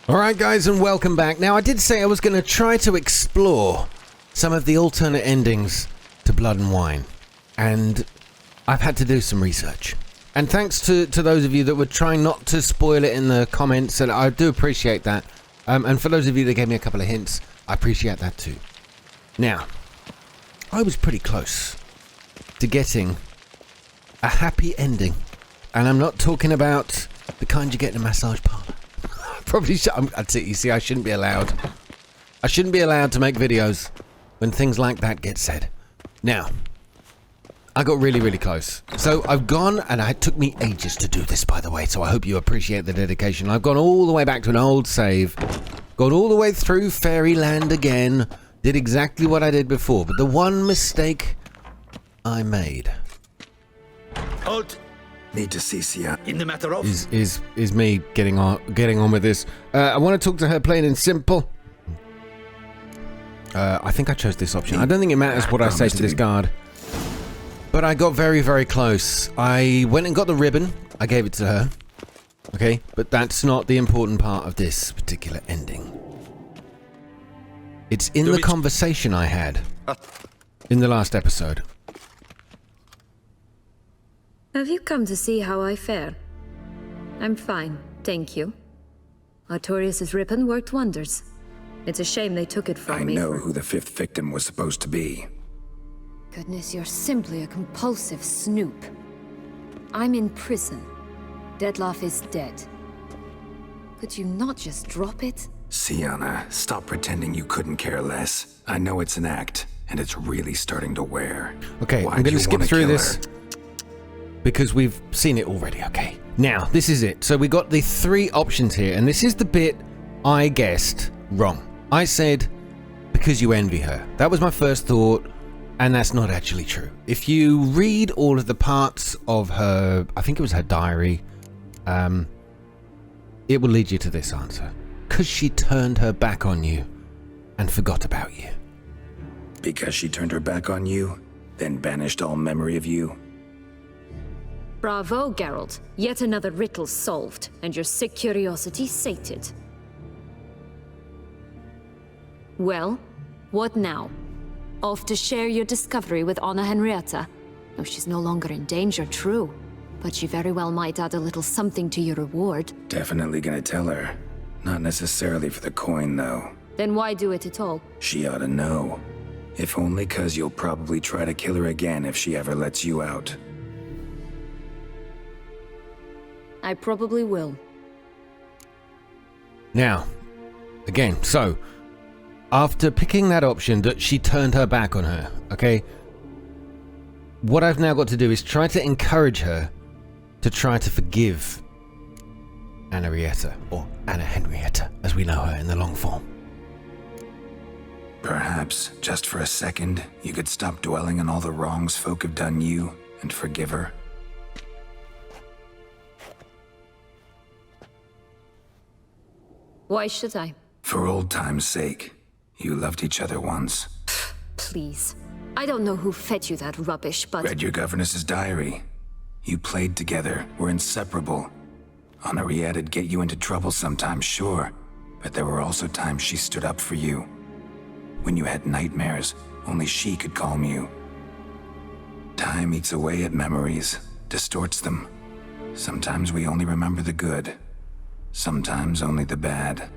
Alright guys, and welcome back. Now I did say I was going to try to explore some of the alternate endings to Blood and Wine, and I've had to do some research. And thanks to those of you that were trying not to spoil it in the comments, and I do appreciate that. And for those of you that gave me a couple of hints, I appreciate that too. Now, I was pretty close to getting a happy ending. And I'm not talking about the kind you get in a massage parlor. Probably that's it, you see, I shouldn't be allowed. I shouldn't be allowed to make videos when things like that get said. Now, I got really, really close. So I've gone, and it took me ages to do this, by the way, so I hope you appreciate the dedication. I've gone all the way back to an old save, got all the way through Fairyland again, did exactly what I did before, but the one mistake I made... Halt! Need to see Siana. In the matter of... Is me getting on with this. I want to talk to her plain and simple. I think I chose this option. I don't think it matters what I say to this guard. But I got very, very close. I went and got the ribbon. I gave it to her. Okay? But that's not the important part of this particular ending. It's in the conversation I had in the last episode. Have you come to see how I fare? I'm fine, thank you. Artorias' ribbon worked wonders. It's a shame they took it from me. I know who the fifth victim was supposed to be. Goodness, you're simply a compulsive snoop. I'm in prison. Detlef is dead. Could you not just drop it? Siana, stop pretending you couldn't care less. I know it's an act, and it's really starting to wear. Okay, I'm going to skip through this because we've seen it already, okay? Now, this is it. So we got the three options here, and this is the bit I guessed wrong. I said, because you envy her. That was my first thought, and that's not actually true. If you read all of the parts of her, I think it was her diary, it will lead you to this answer. Because she turned her back on you and forgot about you. Because she turned her back on you, then banished all memory of you? Bravo, Geralt. Yet another riddle solved, and your sick curiosity sated. Well, what now? Off to share your discovery with Anna Henrietta? No, she's no longer in danger, true. But she very well might add a little something to your reward. Definitely gonna tell her. Not necessarily for the coin, though. Then why do it at all? She ought to know. If only 'cause you'll probably try to kill her again if she ever lets you out. I probably will. Now, again, so, after picking that option that she turned her back on her, okay, what I've now got to do is try to encourage her to try to forgive Henrietta, or Anna Henrietta, as we know her in the long form. Perhaps, just for a second, you could stop dwelling on all the wrongs folk have done you and forgive her. Why should I? For old time's sake. You loved each other once. Please. I don't know who fed you that rubbish, but... Read your governess's diary. You played together, were inseparable. Henriette'd get you into trouble sometimes, sure. But there were also times she stood up for you. When you had nightmares, only she could calm you. Time eats away at memories, distorts them. Sometimes we only remember the good. Sometimes only the bad.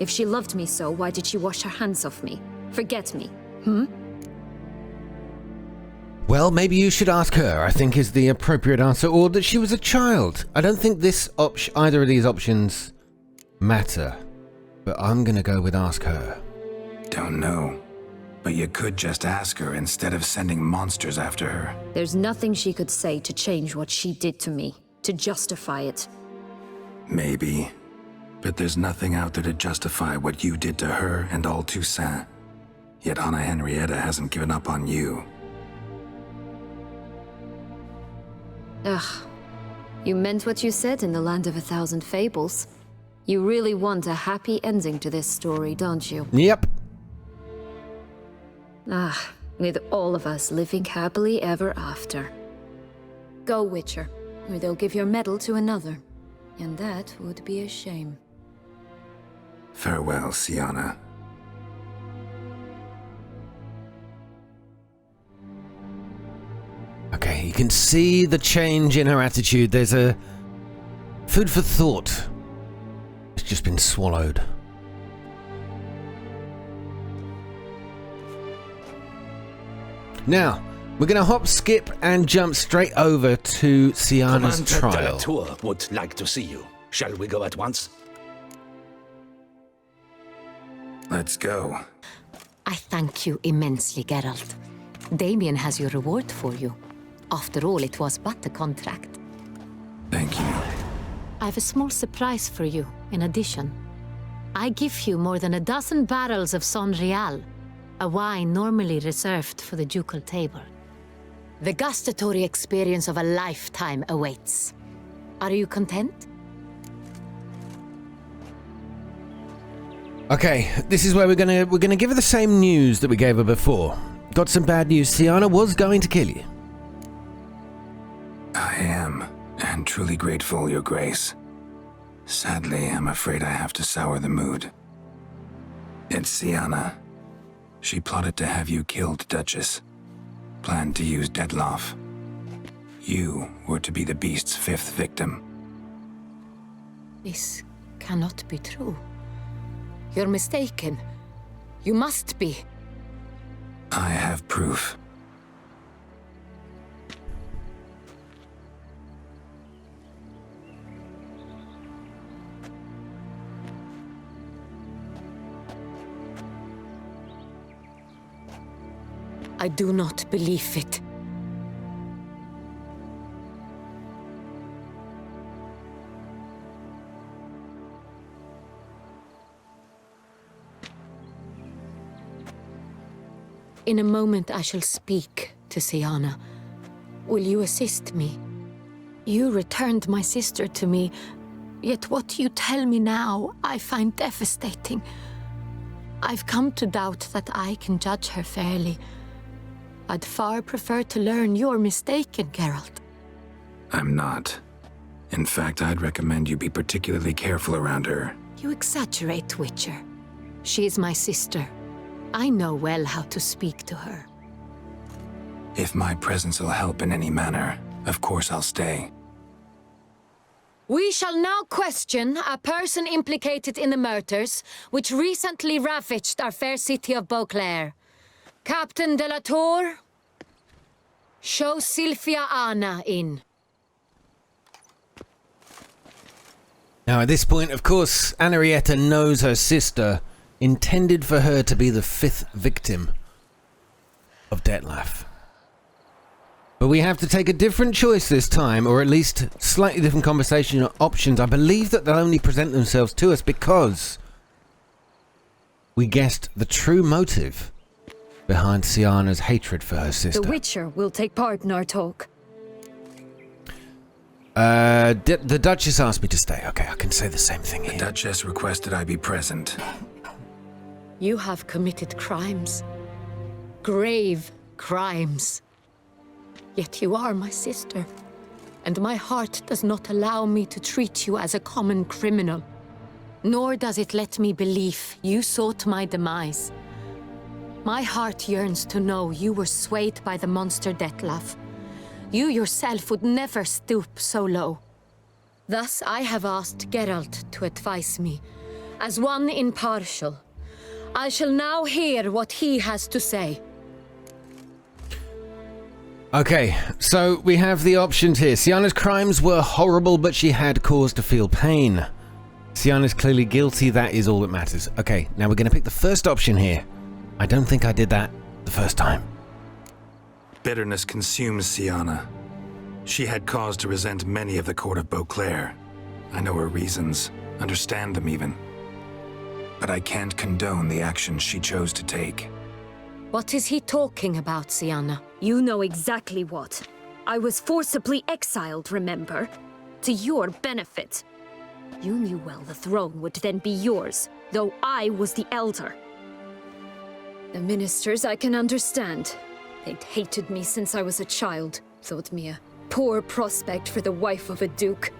If she loved me so, why did she wash her hands off me? Forget me, Well, maybe you should ask her, I think is the appropriate answer, or that she was a child. I don't think either of these options matter, but I'm gonna go with ask her. Don't know. But you could just ask her instead of sending monsters after her. There's nothing she could say to change what she did to me, to justify it. Maybe. But there's nothing out there to justify what you did to her and all Toussaint. Yet Anna Henrietta hasn't given up on you. Ugh. You meant what you said in the Land of 1,000 Fables. You really want a happy ending to this story, don't you? Yep. With all of us living happily ever after. Go, Witcher. or they'll give your medal to another. And that would be a shame. Farewell, Siana. Okay, you can see the change in her attitude. There's a food for thought. It's just been swallowed. Now, we're going to hop, skip, and jump straight over to Siana's trial. Commander Delatour would like to see you. Shall we go at once? Let's go. I thank you immensely, Geralt. Damien has your reward for you. After all, it was but a contract. Thank you. I have a small surprise for you, in addition. I give you more than a dozen barrels of Son Real, a wine normally reserved for the ducal table. The gustatory experience of a lifetime awaits. Are you content? Okay, this is where we're gonna give her the same news that we gave her before. Got some bad news. Siana was going to kill you. I am, and truly grateful, Your Grace. Sadly, I'm afraid I have to sour the mood. It's Siana. She plotted to have you killed, Duchess. Planned to use Detloff. You were to be the beast's 5th victim. This cannot be true. You're mistaken. You must be. I have proof. I do not believe it. In a moment I shall speak to Siana. Will you assist me? You returned my sister to me, yet what you tell me now I find devastating. I've come to doubt that I can judge her fairly. I'd far prefer to learn you're mistaken, Geralt. I'm not. In fact, I'd recommend you be particularly careful around her. You exaggerate, Witcher. She is my sister. I know well how to speak to her. If my presence will help in any manner, of course I'll stay. We shall now question a person implicated in the murders which recently ravaged our fair city of Beauclair. Captain Delatour, show Sylvia Anna in. Now, at this point, of course, Henrietta knows her sister intended for her to be the 5th victim of Detloff. But we have to take a different choice this time, or at least slightly different conversation options. I believe that they'll only present themselves to us because we guessed the true motive behind Siana's hatred for her sister. The Witcher will take part in our talk. The Duchess asked me to stay. Okay, I can say the same thing The here. Duchess requested I be present. You have committed crimes. Grave crimes. Yet you are my sister, and my heart does not allow me to treat you as a common criminal. Nor does it let me believe you sought my demise. My heart yearns to know you were swayed by the monster Detloff. You yourself would never stoop so low. Thus I have asked Geralt to advise me, as one impartial. I shall now hear what he has to say. Okay, so we have the options here. Siana's crimes were horrible, but she had cause to feel pain. Siana's clearly guilty, that is all that matters. Okay, now we're going to pick the first option here. I don't think I did that the first time. Bitterness consumes Siana. She had cause to resent many of the court of Beauclair. I know her reasons, understand them even. But I can't condone the actions she chose to take. What is he talking about, Siana? You know exactly what. I was forcibly exiled, remember? To your benefit. You knew well the throne would then be yours, though I was the elder. The ministers I can understand. They'd hated me since I was a child, thought me a poor prospect for the wife of a duke.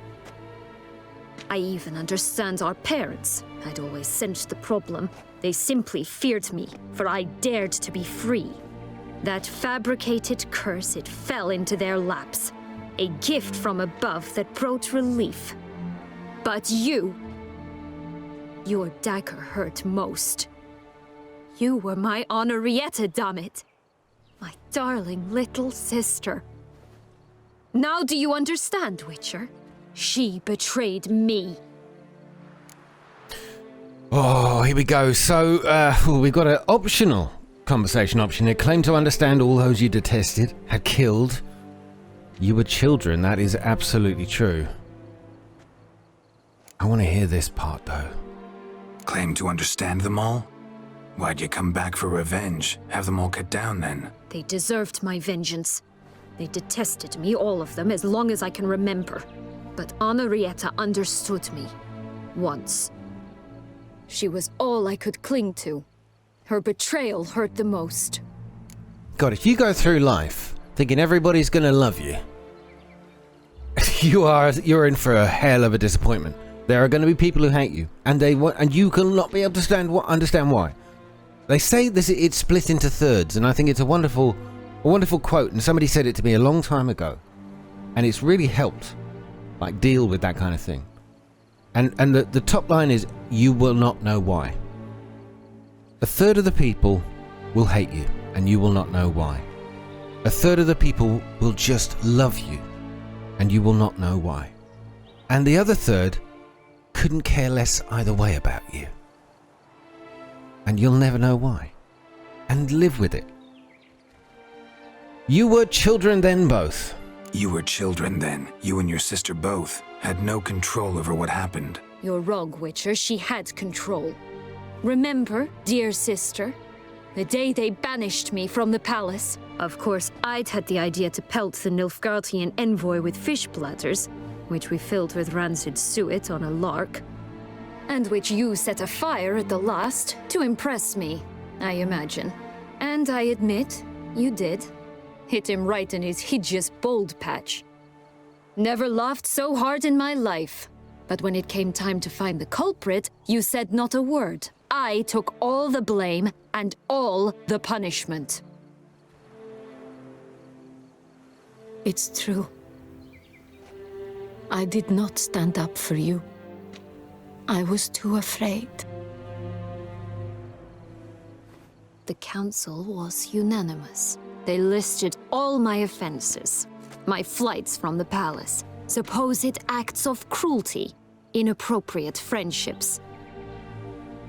I even understand our parents. I'd always sensed the problem. They simply feared me, for I dared to be free. That fabricated curse, it fell into their laps. A gift from above that brought relief. But you... your dagger hurt most. You were my Henrietta, dammit. My darling little sister. Now do you understand, Witcher? She betrayed me. Oh, here we go. So, we've got an optional conversation option here. Claim to understand all those you detested, had killed. You were children, that is absolutely true. I want to hear this part, though. Claim to understand them all? Why'd you come back for revenge? Have them all cut down, then? They deserved my vengeance. They detested me, all of them, as long as I can remember. But Henrietta understood me. Once. She was all I could cling to. Her betrayal hurt the most. God, if you go through life thinking everybody's gonna love you, you're in for a hell of a disappointment. There are going to be people who hate you, and you cannot be able to understand why. They say this, it's split into thirds, and I think it's a wonderful quote. And somebody said it to me a long time ago, and it's really helped, like, deal with that kind of thing. And the top line is, you will not know why. A third of the people will hate you, and you will not know why. A third of the people will just love you, and you will not know why. And the other third couldn't care less either way about you. And you'll never know why. And live with it. You were children then, both. You were children then. You and your sister both had no control over what happened. You're wrong, Witcher. She had control. Remember, dear sister, the day they banished me from the palace? Of course, I'd had the idea to pelt the Nilfgaardian envoy with fish bladders, which we filled with rancid suet on a lark, and which you set afire at the last to impress me, I imagine. And I admit, you did. Hit him right in his hideous bald patch. Never laughed so hard in my life. But when it came time to find the culprit, you said not a word. I took all the blame and all the punishment. It's true. I did not stand up for you. I was too afraid. The council was unanimous. They listed all my offenses. My flights from the palace, supposed acts of cruelty, inappropriate friendships.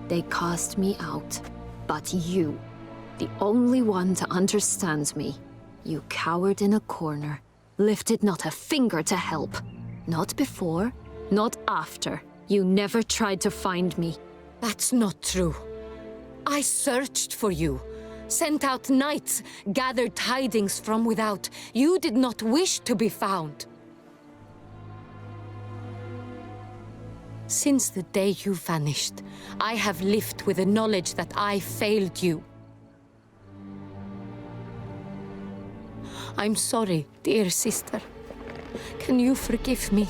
They cast me out. But you, the only one to understand me, you cowered in a corner, lifted not a finger to help. Not before, not after. You never tried to find me. That's not true. I searched for you, sent out knights, gathered tidings from without. You did not wish to be found. Since the day you vanished, I have lived with the knowledge that I failed you. I'm sorry, dear sister. Can you forgive me?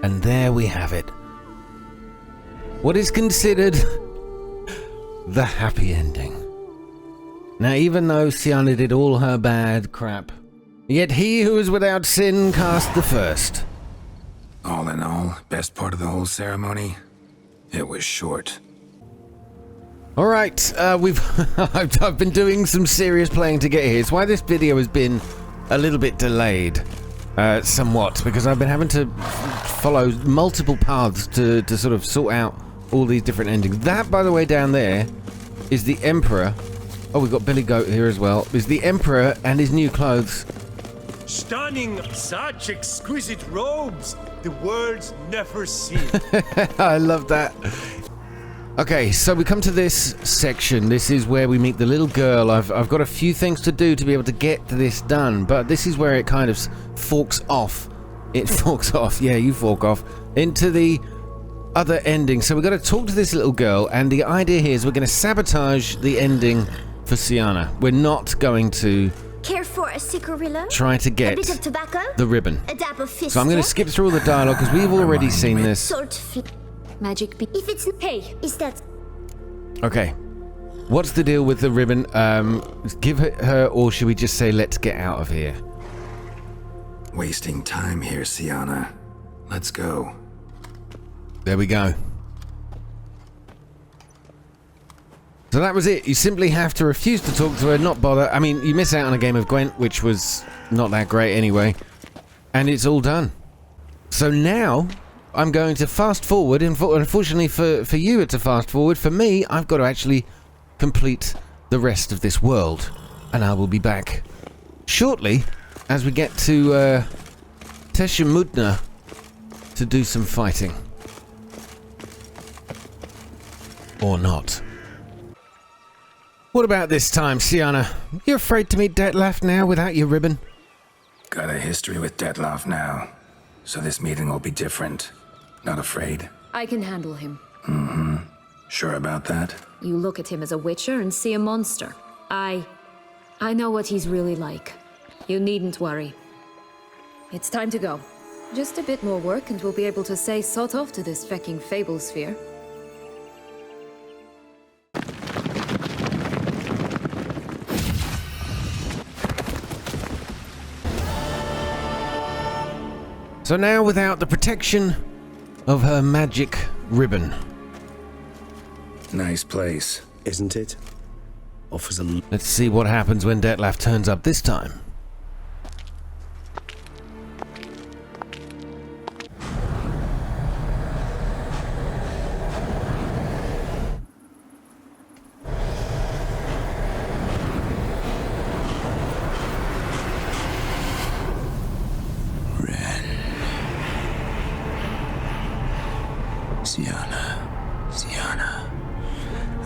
And there we have it. What is considered the happy ending. Now, even though Siana did all her bad crap, yet he who is without sin cast the first. All in all, best part of the whole ceremony? It was short. All right, I've been doing some serious playing to get here. It's why this video has been a little bit delayed, somewhat, because I've been having to follow multiple paths to sort of sort out all these different endings. That, by the way, down there is the Emperor Oh, we've got Billy Goat here as well. There's the Emperor and his new clothes. Stunning, such exquisite robes, the world's never seen. I love that. Okay, so we come to this section. This is where we meet the little girl. I've got a few things to do to be able to get this done, but this is where it kind of forks off. It forks off, yeah, you fork off, into the other ending. So we've got to talk to this little girl, and the idea here is we're going to sabotage the ending for Siana. We're not going to Care for a cigarillo? try to A get bit of tobacco? the ribbon. A dab of fish. So I'm going to skip through all the dialogue because we've already seen this. Salt Magic be- If it's hey, is that Okay. What's the deal with the ribbon? Give it her, or should we just say let's get out of here? Wasting time here, Siana. Let's go. There we go. So that was it. You simply have to refuse to talk to her, not bother. I mean, you miss out on a game of Gwent, which was not that great anyway. And it's all done. So now, I'm going to fast forward. Unfortunately for you, it's a fast forward. For me, I've got to actually complete the rest of this world. And I will be back shortly as we get to Teshemudna to do some fighting. Or not. What about this time, Siana? You afraid to meet Detlef now without your ribbon? Got a history with Detlef now, so this meeting will be different. Not afraid? I can handle him. Sure about that? You look at him as a witcher and see a monster. I know what he's really like. You needn't worry. It's time to go. Just a bit more work and we'll be able to say sort off to this fecking fable sphere. So now without the protection of her magic ribbon. Nice place. Isn't it? Offers a... Let's see what happens when Detlef turns up this time. Siana,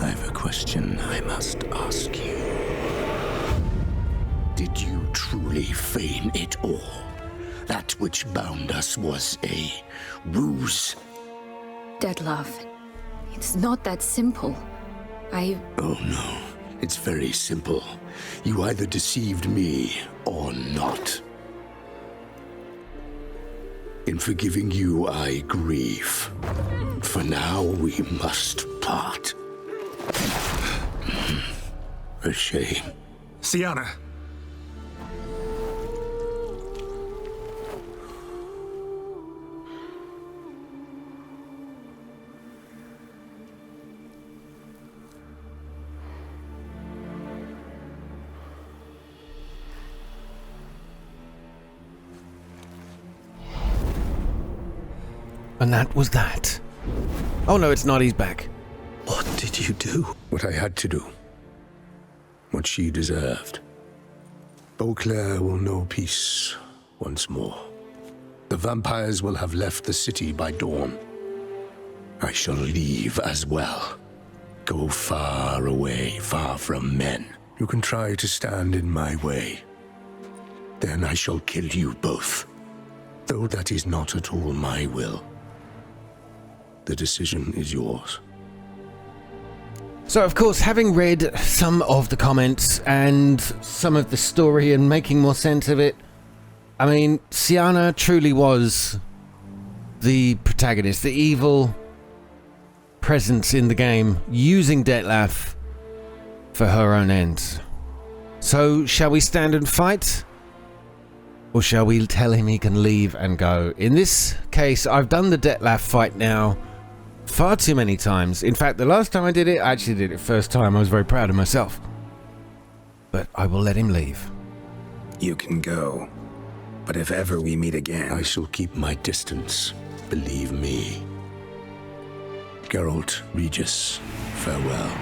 I have a question I must ask you. Did you truly feign it all? That which bound us was a ruse? Detlef, it's not that simple. Oh no, it's very simple. You either deceived me or not. In forgiving you, I grieve. For now, we must part. A shame. Siana! And that was that. Oh no, it's not. He's back. What did you do? What I had to do. What she deserved. Beauclair will know peace once more. The vampires will have left the city by dawn. I shall leave as well. Go far away, far from men. You can try to stand in my way. Then I shall kill you both. Though that is not at all my will. The decision is yours. So, of course, having read some of the comments and some of the story and making more sense of it, I mean, Siana truly was the protagonist, the evil presence in the game, using Detlef for her own ends. So, shall we stand and fight? Or shall we tell him he can leave and go? In this case, I've done the Detlef fight now far too many times. In fact, the last time I did it, I actually did it first time. I was very proud of myself. But I will let him leave. You can go. But if ever we meet again... I shall keep my distance, believe me. Geralt, Regis, farewell.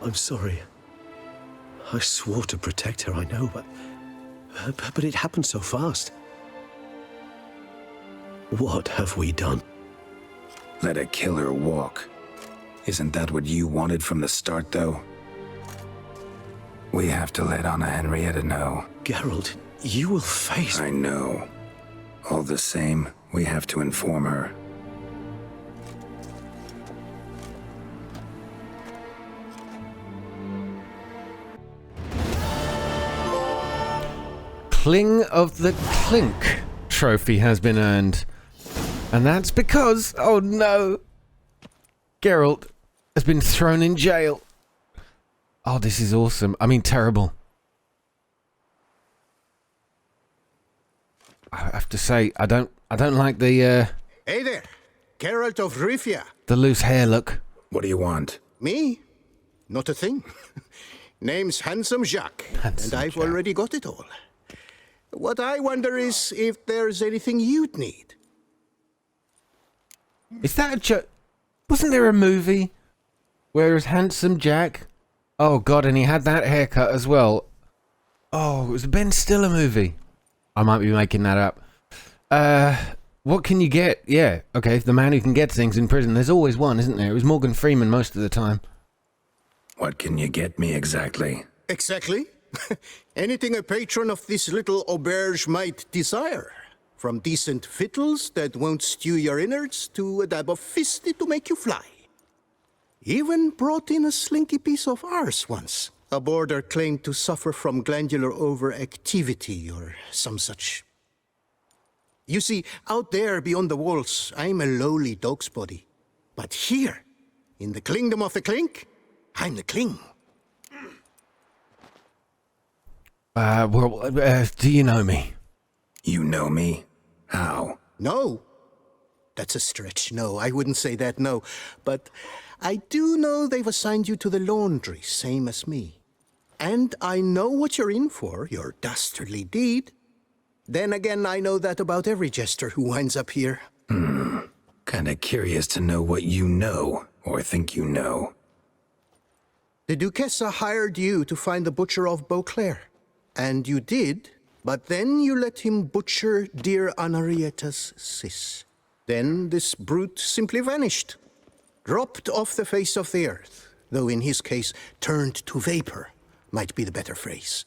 I'm sorry. I swore to protect her, I know, but it happened so fast. What have we done? Let a killer walk. Isn't that what you wanted from the start, though? We have to let Anna Henrietta know. Geralt, you will face... I know. All the same, we have to inform her. Cling of the Clink trophy has been earned. And that's because, oh no, Geralt has been thrown in jail. Oh, this is awesome. I mean, terrible. I have to say, I don't like the Hey there, Geralt of Rivia. the loose hair look. What do you want? Me? Not a thing. Name's Handsome Jacques, and I've already got it all. What I wonder is if there's anything you'd need. Is that a joke? Wasn't there a movie where it was Handsome Jack? Oh god, and he had that haircut as well. Oh, it was a Ben Stiller movie. I might be making that up. What can you get? Yeah, okay, the man who can get things in prison. There's always one, isn't there? It was Morgan Freeman most of the time. What can you get me exactly? Exactly. Anything a patron of this little auberge might desire. From decent victuals that won't stew your innards to a dab of fisty to make you fly. Even brought in a slinky piece of arse once. A boarder claimed to suffer from glandular overactivity or some such. You see, out there beyond the walls, I'm a lowly dog's body. But here, in the kingdom of the clink, I'm the king. Do you know me? You know me? How? No. That's a stretch. No, I wouldn't say that, no. But I do know they've assigned you to the laundry, same as me. And I know what you're in for, your dastardly deed. Then again, I know that about every jester who winds up here. Kinda curious to know what you know, or think you know. The Duchessa hired you to find the butcher of Beauclair. And you did, but then you let him butcher dear Anarietta's sis. Then this brute simply vanished. Dropped off the face of the earth, though in his case, turned to vapor, might be the better phrase.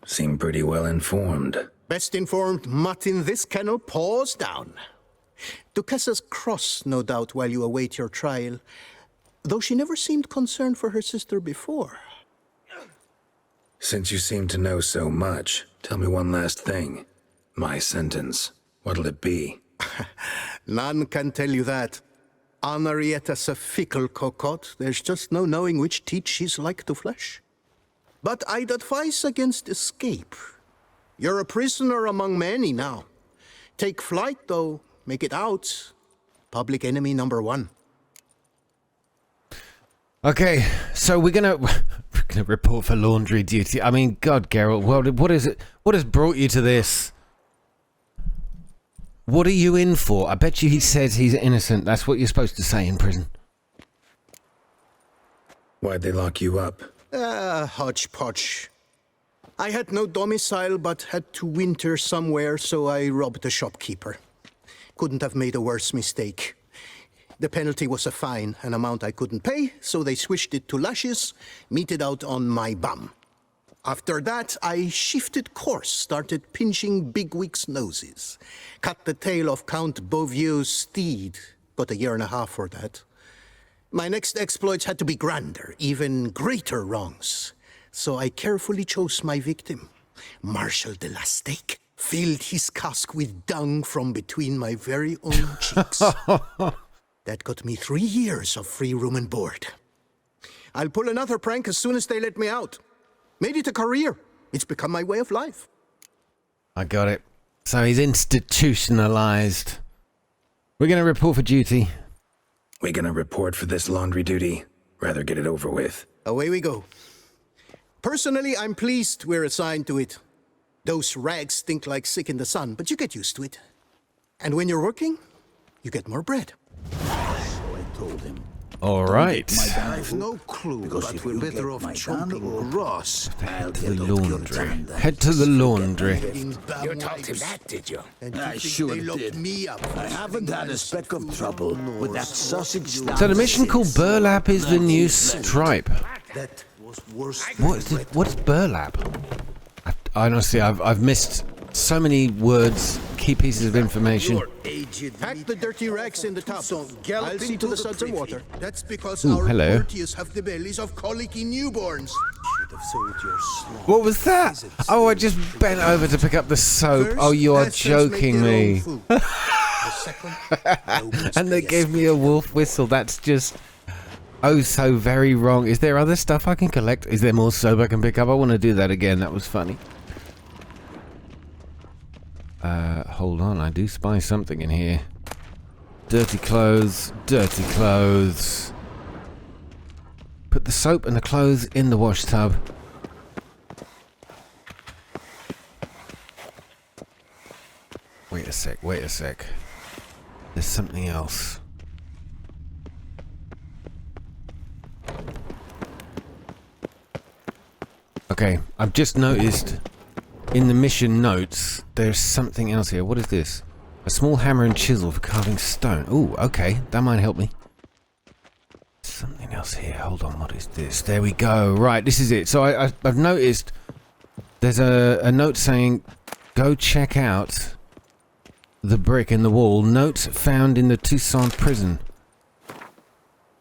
Seem pretty well informed. Best informed mutt in this kennel paws down. Duchessa's cross, no doubt, while you await your trial, though she never seemed concerned for her sister before. Since you seem to know so much, tell me one last thing. My sentence, what'll it be? None can tell you that. Anarietta's a fickle cocotte. There's just no knowing which teat she's like to flesh. But I'd advise against escape. You're a prisoner among many now. Take flight, though. Make it out. Public enemy number one. Okay, so we're gonna report for laundry duty. I mean, God, Geralt, what is it? What has brought you to this? What are you in for? I bet you he says he's innocent. That's what you're supposed to say in prison. Why'd they lock you up? Hodgepodge. I had no domicile but had to winter somewhere, so I robbed a shopkeeper. Couldn't have made a worse mistake. The penalty was a fine, an amount I couldn't pay, so they switched it to lashes, meted out on my bum. After that, I shifted course, started pinching bigwigs' noses. Cut the tail of Count Beauvieux's steed. Got a year and a half for that. My next exploits had to be grander, even greater wrongs. So I carefully chose my victim. Marshal de la Stake filled his cask with dung from between my very own cheeks. That got me 3 years of free room and board. I'll pull another prank as soon as they let me out. Made it a career. It's become my way of life. I got it. So he's institutionalized. We're gonna report for duty. We gonna report for this laundry duty? Rather get it over with. Away we go. Personally, I'm pleased we're assigned to it. Those rags stink like sick in the sun, but you get used to it. And when you're working, you get more bread. So I told him. All right. I've no clue, but we're better off chomping grass. Head to the laundry. Head to the laundry. You told him that, did you? I sure did. I haven't had a speck of trouble with that sausage stand. So the mission called Burlap is the new stripe. That was worse. What's burlap? Honestly, I've missed so many words, key pieces of information. Pack the dirty rags in the tub. I'll see to the suds and water. That's because Ooh, our hello. courtiers have the bellies of colicky newborns. Should have sold your slop. What was that? Oh, I just bent over to pick up the soap. First, Oh, you are peasants make joking their own me. food. The second, And they gave me a wolf whistle. That's just oh so very wrong. Is there other stuff I can collect? Is there more soap I can pick up? I want to do that again. That was funny. Hold on. I do spy something in here. Dirty clothes. Dirty clothes. Put the soap and the clothes in the wash tub. Wait a sec. Wait a sec. There's something else. Okay, I've just noticed in the mission notes there's something else here. What is this? A small hammer and chisel for carving stone. Ooh, okay, that might help me. Something else here. Hold on, what is this? There we go. Right, this is it. So I've noticed there's a note saying, go check out the brick in the wall. Note found in the Toussaint prison.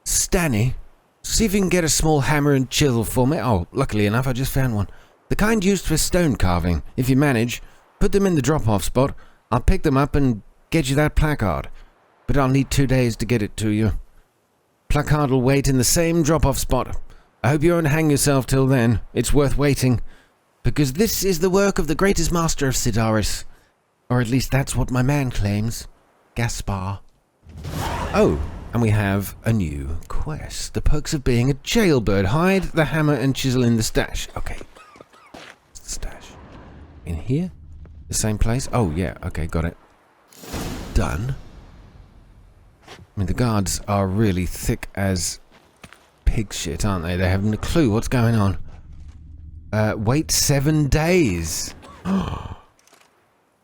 Stanny, see if you can get a small hammer and chisel for me. Oh, luckily enough, I just found one. The kind used for stone carving. If you manage, put them in the drop-off spot. I'll pick them up and get you that placard. But I'll need 2 days to get it to you. Placard will wait in the same drop-off spot. I hope you won't hang yourself till then. It's worth waiting. Because this is the work of the greatest master of Sidaris. Or at least that's what my man claims. Gaspar. Oh, and we have a new quest. The perks of being a jailbird. Hide the hammer and chisel in the stash. Okay. What's the stash? In here? The same place? Oh, yeah. Okay, got it. Done. I mean, the guards are really thick as pig shit, aren't they? They haven't a clue what's going on. Wait 7 days.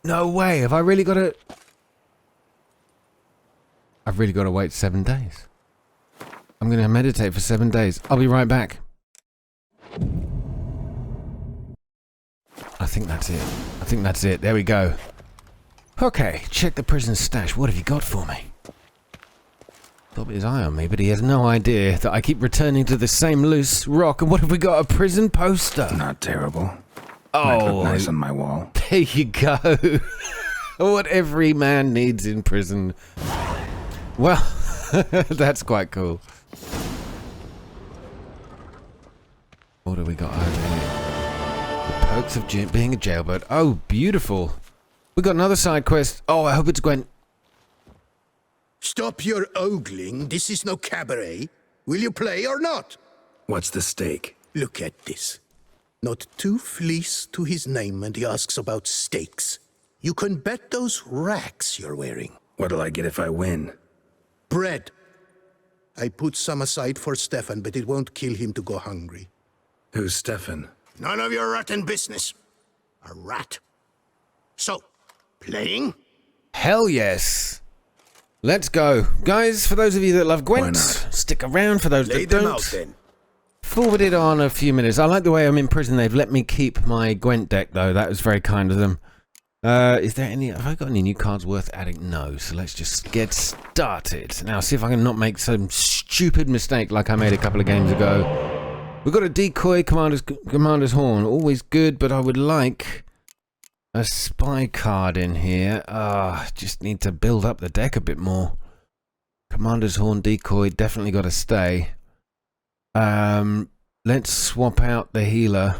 No way. Have I really got to... I've really got to wait 7 days. I'm going to meditate for 7 days. I'll be right back. I think that's it. I think that's it. There we go. Okay, check the prison stash. What have you got for me? Got his eye on me, but he has no idea that I keep returning to the same loose rock. And what have we got? A prison poster. Not terrible. Oh, Might look nice on my wall. There you go. What every man needs in prison. Well, that's quite cool. What have we got over here? The perks of being a jailbird. Oh, beautiful. We got another side quest. Oh, I hope it's Gwen. Stop your ogling. This is no cabaret. Will you play or not? What's the stake? Look at this. Not 2 fleece to his name, and he asks about stakes. You can bet those racks you're wearing. What'll I get if I win? Bread. I put some aside for Stefan, but it won't kill him to go hungry. Who's Stefan? None of your rotten business. A rat. So, playing? Hell yes. Let's go. Guys, for those of you that love Gwent, stick around. For those that don't, forward it on a few minutes. I like the way I'm in prison. They've let me keep my Gwent deck, though. That was very kind of them. Is there any... Have I got any new cards worth adding? No. So let's just get started. Now, see if I can not make some stupid mistake like I made a couple of games ago. We've got a decoy commander's horn. Always good, but I would like a spy card in here. Just need to build up the deck a bit more. Commander's horn decoy definitely got to stay. Let's swap out the healer.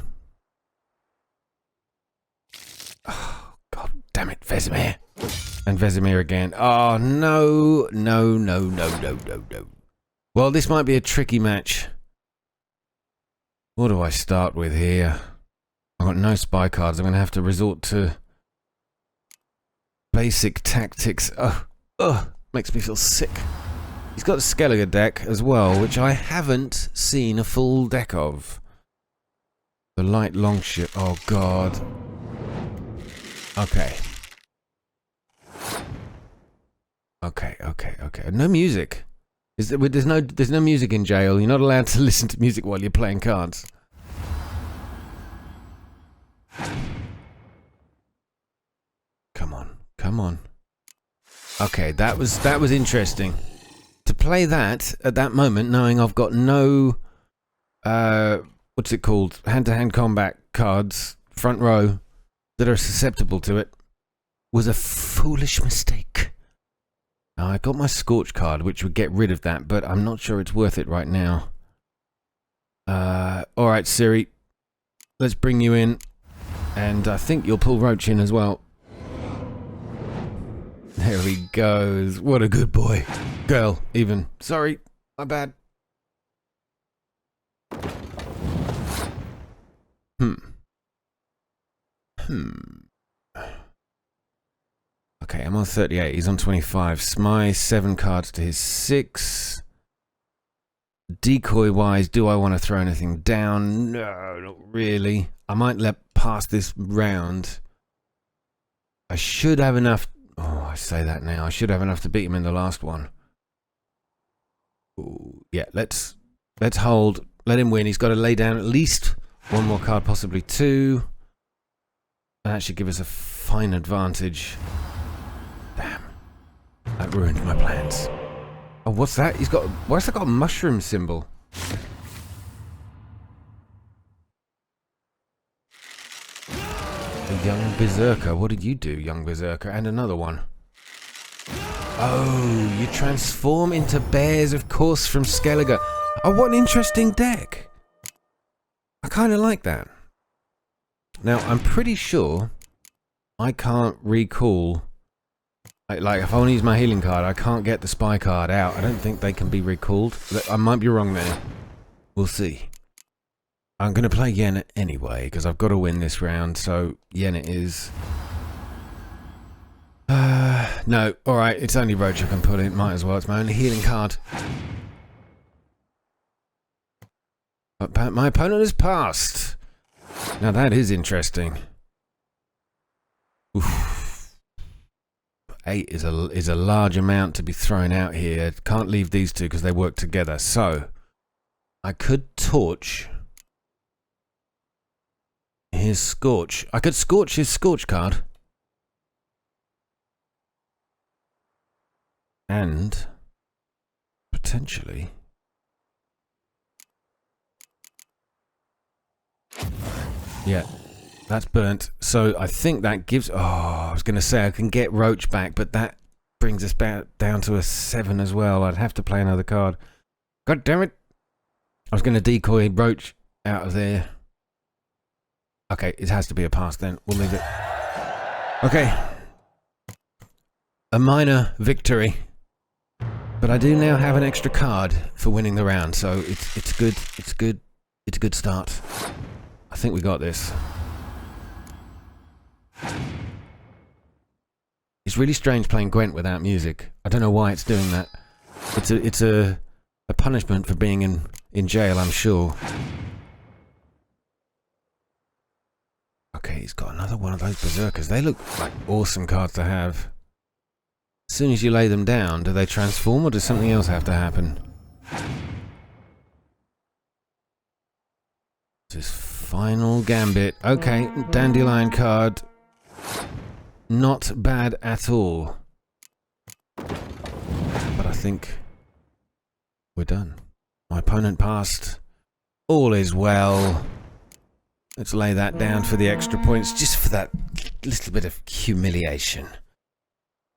Oh, God damn it, Vesemir. And Vesemir again. Oh, no. Well, this might be a tricky match. What do I start with here? I've got no spy cards. I'm going to have to resort to basic tactics. Makes me feel sick. He's got a Skellige deck as well, which I haven't seen a full deck of. The light longship. Oh god. Okay. Okay. No music. There's no music in jail. You're not allowed to listen to music while you're playing cards. Come on. Okay, that was interesting. To play that at that moment, knowing I've got no what's it called? Hand-to-hand combat cards, front row, that are susceptible to it, was a foolish mistake. Now, I got my Scorch card, which would get rid of that, but I'm not sure it's worth it right now. Alright, Siri. Let's bring you in. And I think you'll pull Roach in as well. There he goes. What a good boy. Girl, even. Sorry, my bad. Okay, I'm on 38. He's on 25. Smite 7 cards to his 6. Decoy-wise, do I want to throw anything down? No, not really. I might let pass this round. I should have enough. Oh, I say that now. I should have enough to beat him in the last one. Ooh, yeah, let's hold. Let him win. He's got to lay down at least one more card, possibly 2. And that should give us a fine advantage. Damn. That ruined my plans. Oh, what's that? Why's that got a mushroom symbol? A young berserker. What did you do, young berserker? And another one. Oh, you transform into bears, of course, from Skellige. Oh, what an interesting deck. I kind of like that. Now, I'm pretty sure I can't recall. Like, if I want to use my healing card, I can't get the spy card out. I don't think they can be recalled. I might be wrong there. We'll see. I'm going to play Yen anyway, because I've got to win this round, so Yen it is. No, alright, it's only Roach I can put in. Might as well, it's my only healing card. But my opponent has passed. Now that is interesting. Oof. 8 is a large amount to be thrown out here. Can't leave these two because they work together. So, I could torch his Scorch. I could scorch his Scorch card. And potentially yeah, that's burnt. So I think that gives... Oh, I was going to say I can get Roach back, but that brings us back down to a 7 as well. I'd have to play another card. God damn it. I was going to decoy Roach out of there. Okay, it has to be a pass then. We'll leave it. Okay. A minor victory. But I do now have an extra card for winning the round, so it's good. It's good. It's a good start. I think we got this. It's really strange playing Gwent without music. I don't know why it's doing that. It's a punishment for being in jail, I'm sure. Okay, he's got another one of those berserkers. They look like awesome cards to have. As soon as you lay them down, do they transform or does something else have to happen? This is final gambit. Okay, Dandelion card. Not bad at all. But I think we're done. My opponent passed. All is well. Let's lay that down for the extra points, just for that little bit of humiliation.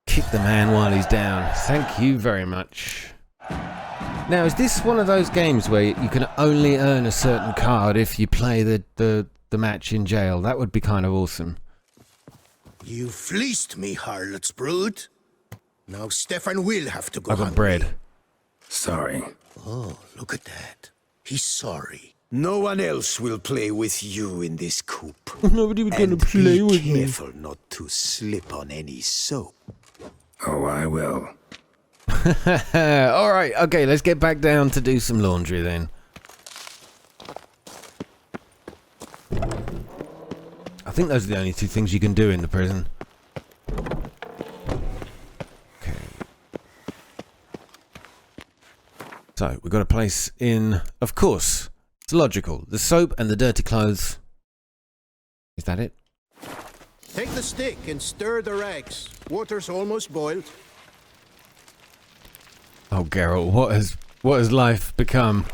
Kick the man while he's down. Thank you very much. Now, is this one of those games where you can only earn a certain card if you play the match in jail? That would be kind of awesome. You fleeced me, harlot's brood. Now Stefan will have to go I got bread. Sorry. Oh, look at that. He's sorry. No one else will play with you in this coop. Nobody was going to play with me. Be careful not to slip on any soap. Oh, I will. Alright, okay, let's get back down to do some laundry then. I think those are the only two things you can do in the prison. Okay. So, we've got a place in... Of course, it's logical. The soap and the dirty clothes. Is that it? Take the stick and stir the rags. Water's almost boiled. Oh, Geralt, what has life become?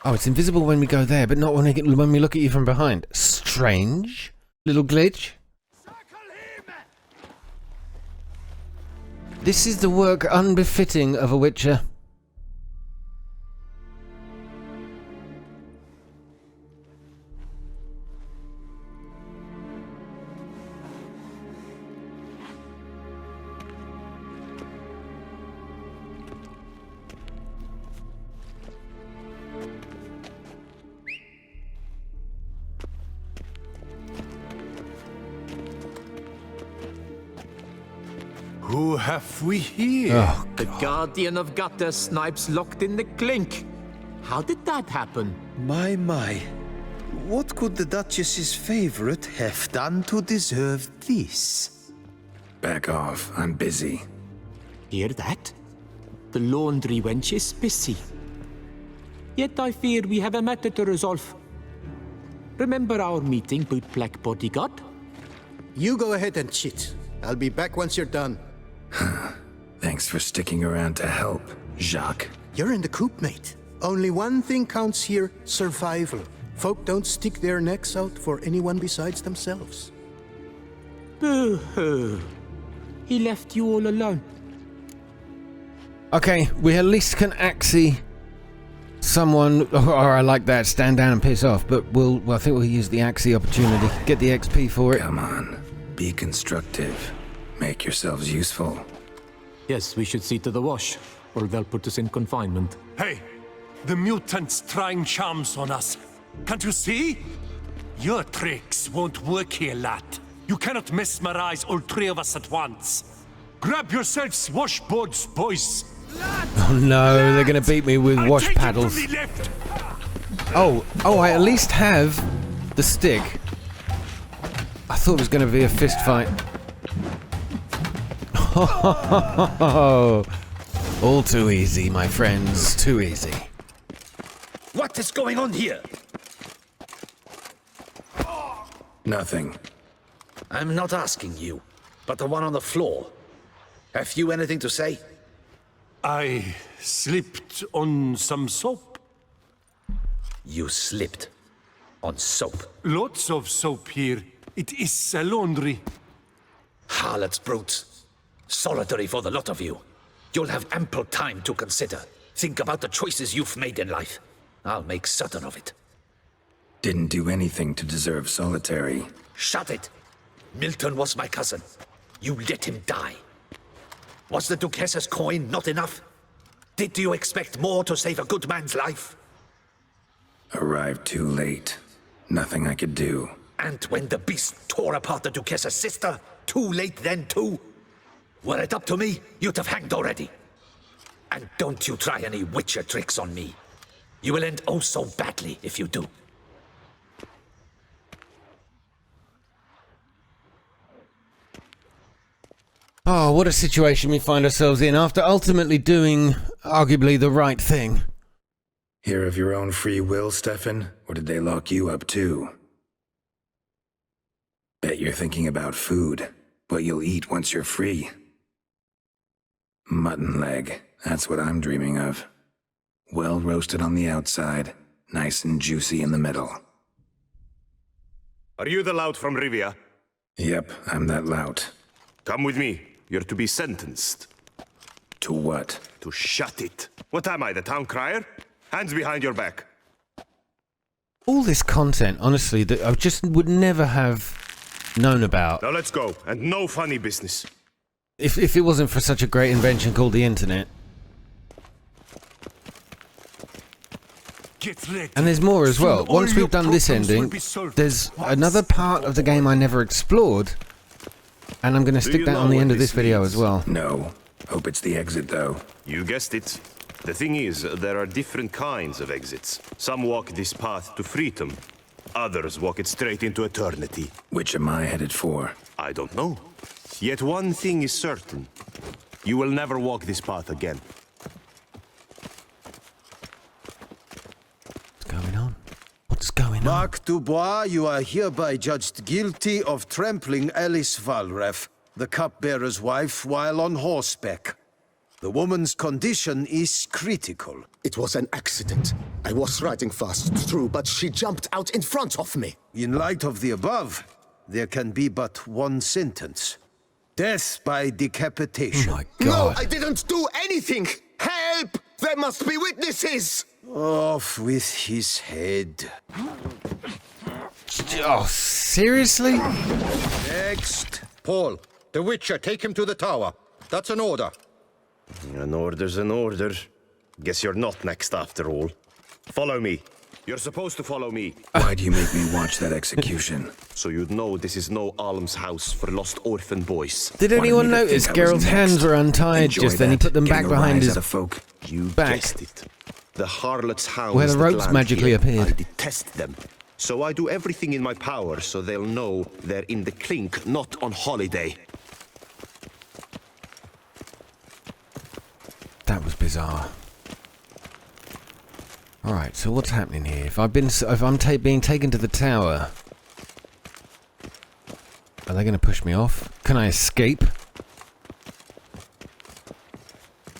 Oh, it's invisible when we go there, but not when we look at you from behind. Strange little glitch. This is the work unbefitting of a Witcher. Who have we here? Oh, The Guardian of Gutter Snipes locked in the clink. How did that happen? My. What could the Duchess's favorite have done to deserve this? Back off. I'm busy. Hear that? The laundry wench is busy. Yet I fear we have a matter to resolve. Remember our meeting, bootblack bodyguard? You go ahead and chit. I'll be back once you're done. Thanks for sticking around to help, Jacques. You're in the coop, mate. Only one thing counts here, survival. Folk don't stick their necks out for anyone besides themselves. Boo-hoo. He left you all alone. okay, we at least can axie someone, or I like that, stand down and piss off, but I think we'll use the axie opportunity, get the XP for it. Come on. Be constructive. Make yourselves useful. Yes, we should see to the wash, or they'll put us in confinement. Hey, the mutant's trying charms on us. Can't you see? Your tricks won't work here, lad. You cannot mesmerize all three of us at once. Grab yourselves washboards, boys. Oh no, they're gonna beat me with wash paddles. Oh, I at least have the stick. I thought it was gonna be a fist fight. All too easy, my friends, too easy. What is going on here? Nothing. I'm not asking you, but the one on the floor. Have you anything to say? I slipped on some soap. You slipped on soap. Lots of soap here. It is a laundry. Harlots, brutes. Solitary for the lot of you. You'll have ample time to consider. Think about the choices you've made in life. I'll make certain of it. Didn't do anything to deserve solitary. Shut it! Milton was my cousin. You let him die. Was the Duchess's coin not enough? Did you expect more to save a good man's life? Arrived too late. Nothing I could do. And when the beast tore apart the Duchess's sister, too late then too? Were it up to me, you'd have hanged already. And don't you try any Witcher tricks on me. You will end oh so badly if you do. Oh, what a situation we find ourselves in after ultimately doing arguably the right thing. Here of your own free will, Stefan? Or did they lock you up too? Bet you're thinking about food. What you'll eat once you're free. Mutton leg. That's what I'm dreaming of. Well roasted on the outside, nice and juicy in the middle. Are you the lout from Rivia? Yep, I'm that lout. Come with me. You're to be sentenced. To what? To shut it. What am I, the town crier? Hands behind your back. All this content, honestly, that I just would never have known about. Now let's go, and no funny business. If it wasn't for such a great invention called the internet. And there's more as well. Once we've done this ending, there's another part of the game I never explored. And I'm going to stick that on the end of this video as well. No. Hope it's the exit, though. You guessed it. The thing is, there are different kinds of exits. Some walk this path to freedom. Others walk it straight into eternity. Which am I headed for? I don't know. Yet one thing is certain. You will never walk this path again. What's going on? What's going on? Marc Dubois, you are hereby judged guilty of trampling Alice Valref, the cupbearer's wife, while on horseback. The woman's condition is critical. It was an accident. I was riding fast, true, but she jumped out in front of me. In light of the above, there can be but one sentence. Death by decapitation. Oh my God. No, I didn't do anything! Help! There must be witnesses! Off with his head. Oh, seriously? Next. Paul, the Witcher, take him to the tower. That's an order. An order's an order. Guess you're not next after all. Follow me. You're supposed to follow me. Why do you make me watch that execution? So you'd know this is no almshouse for lost orphan boys. Did anyone notice Geralt's hands were untied just then? He put them back behind his You back. guessed it. The harlot's hounds Where the that ropes land magically here, appeared. I detest them. So I do everything in my power so they'll know they're in the clink, not on holiday. That was bizarre. All right, so what's happening here? If I'm being taken to the tower, are they going to push me off? Can I escape?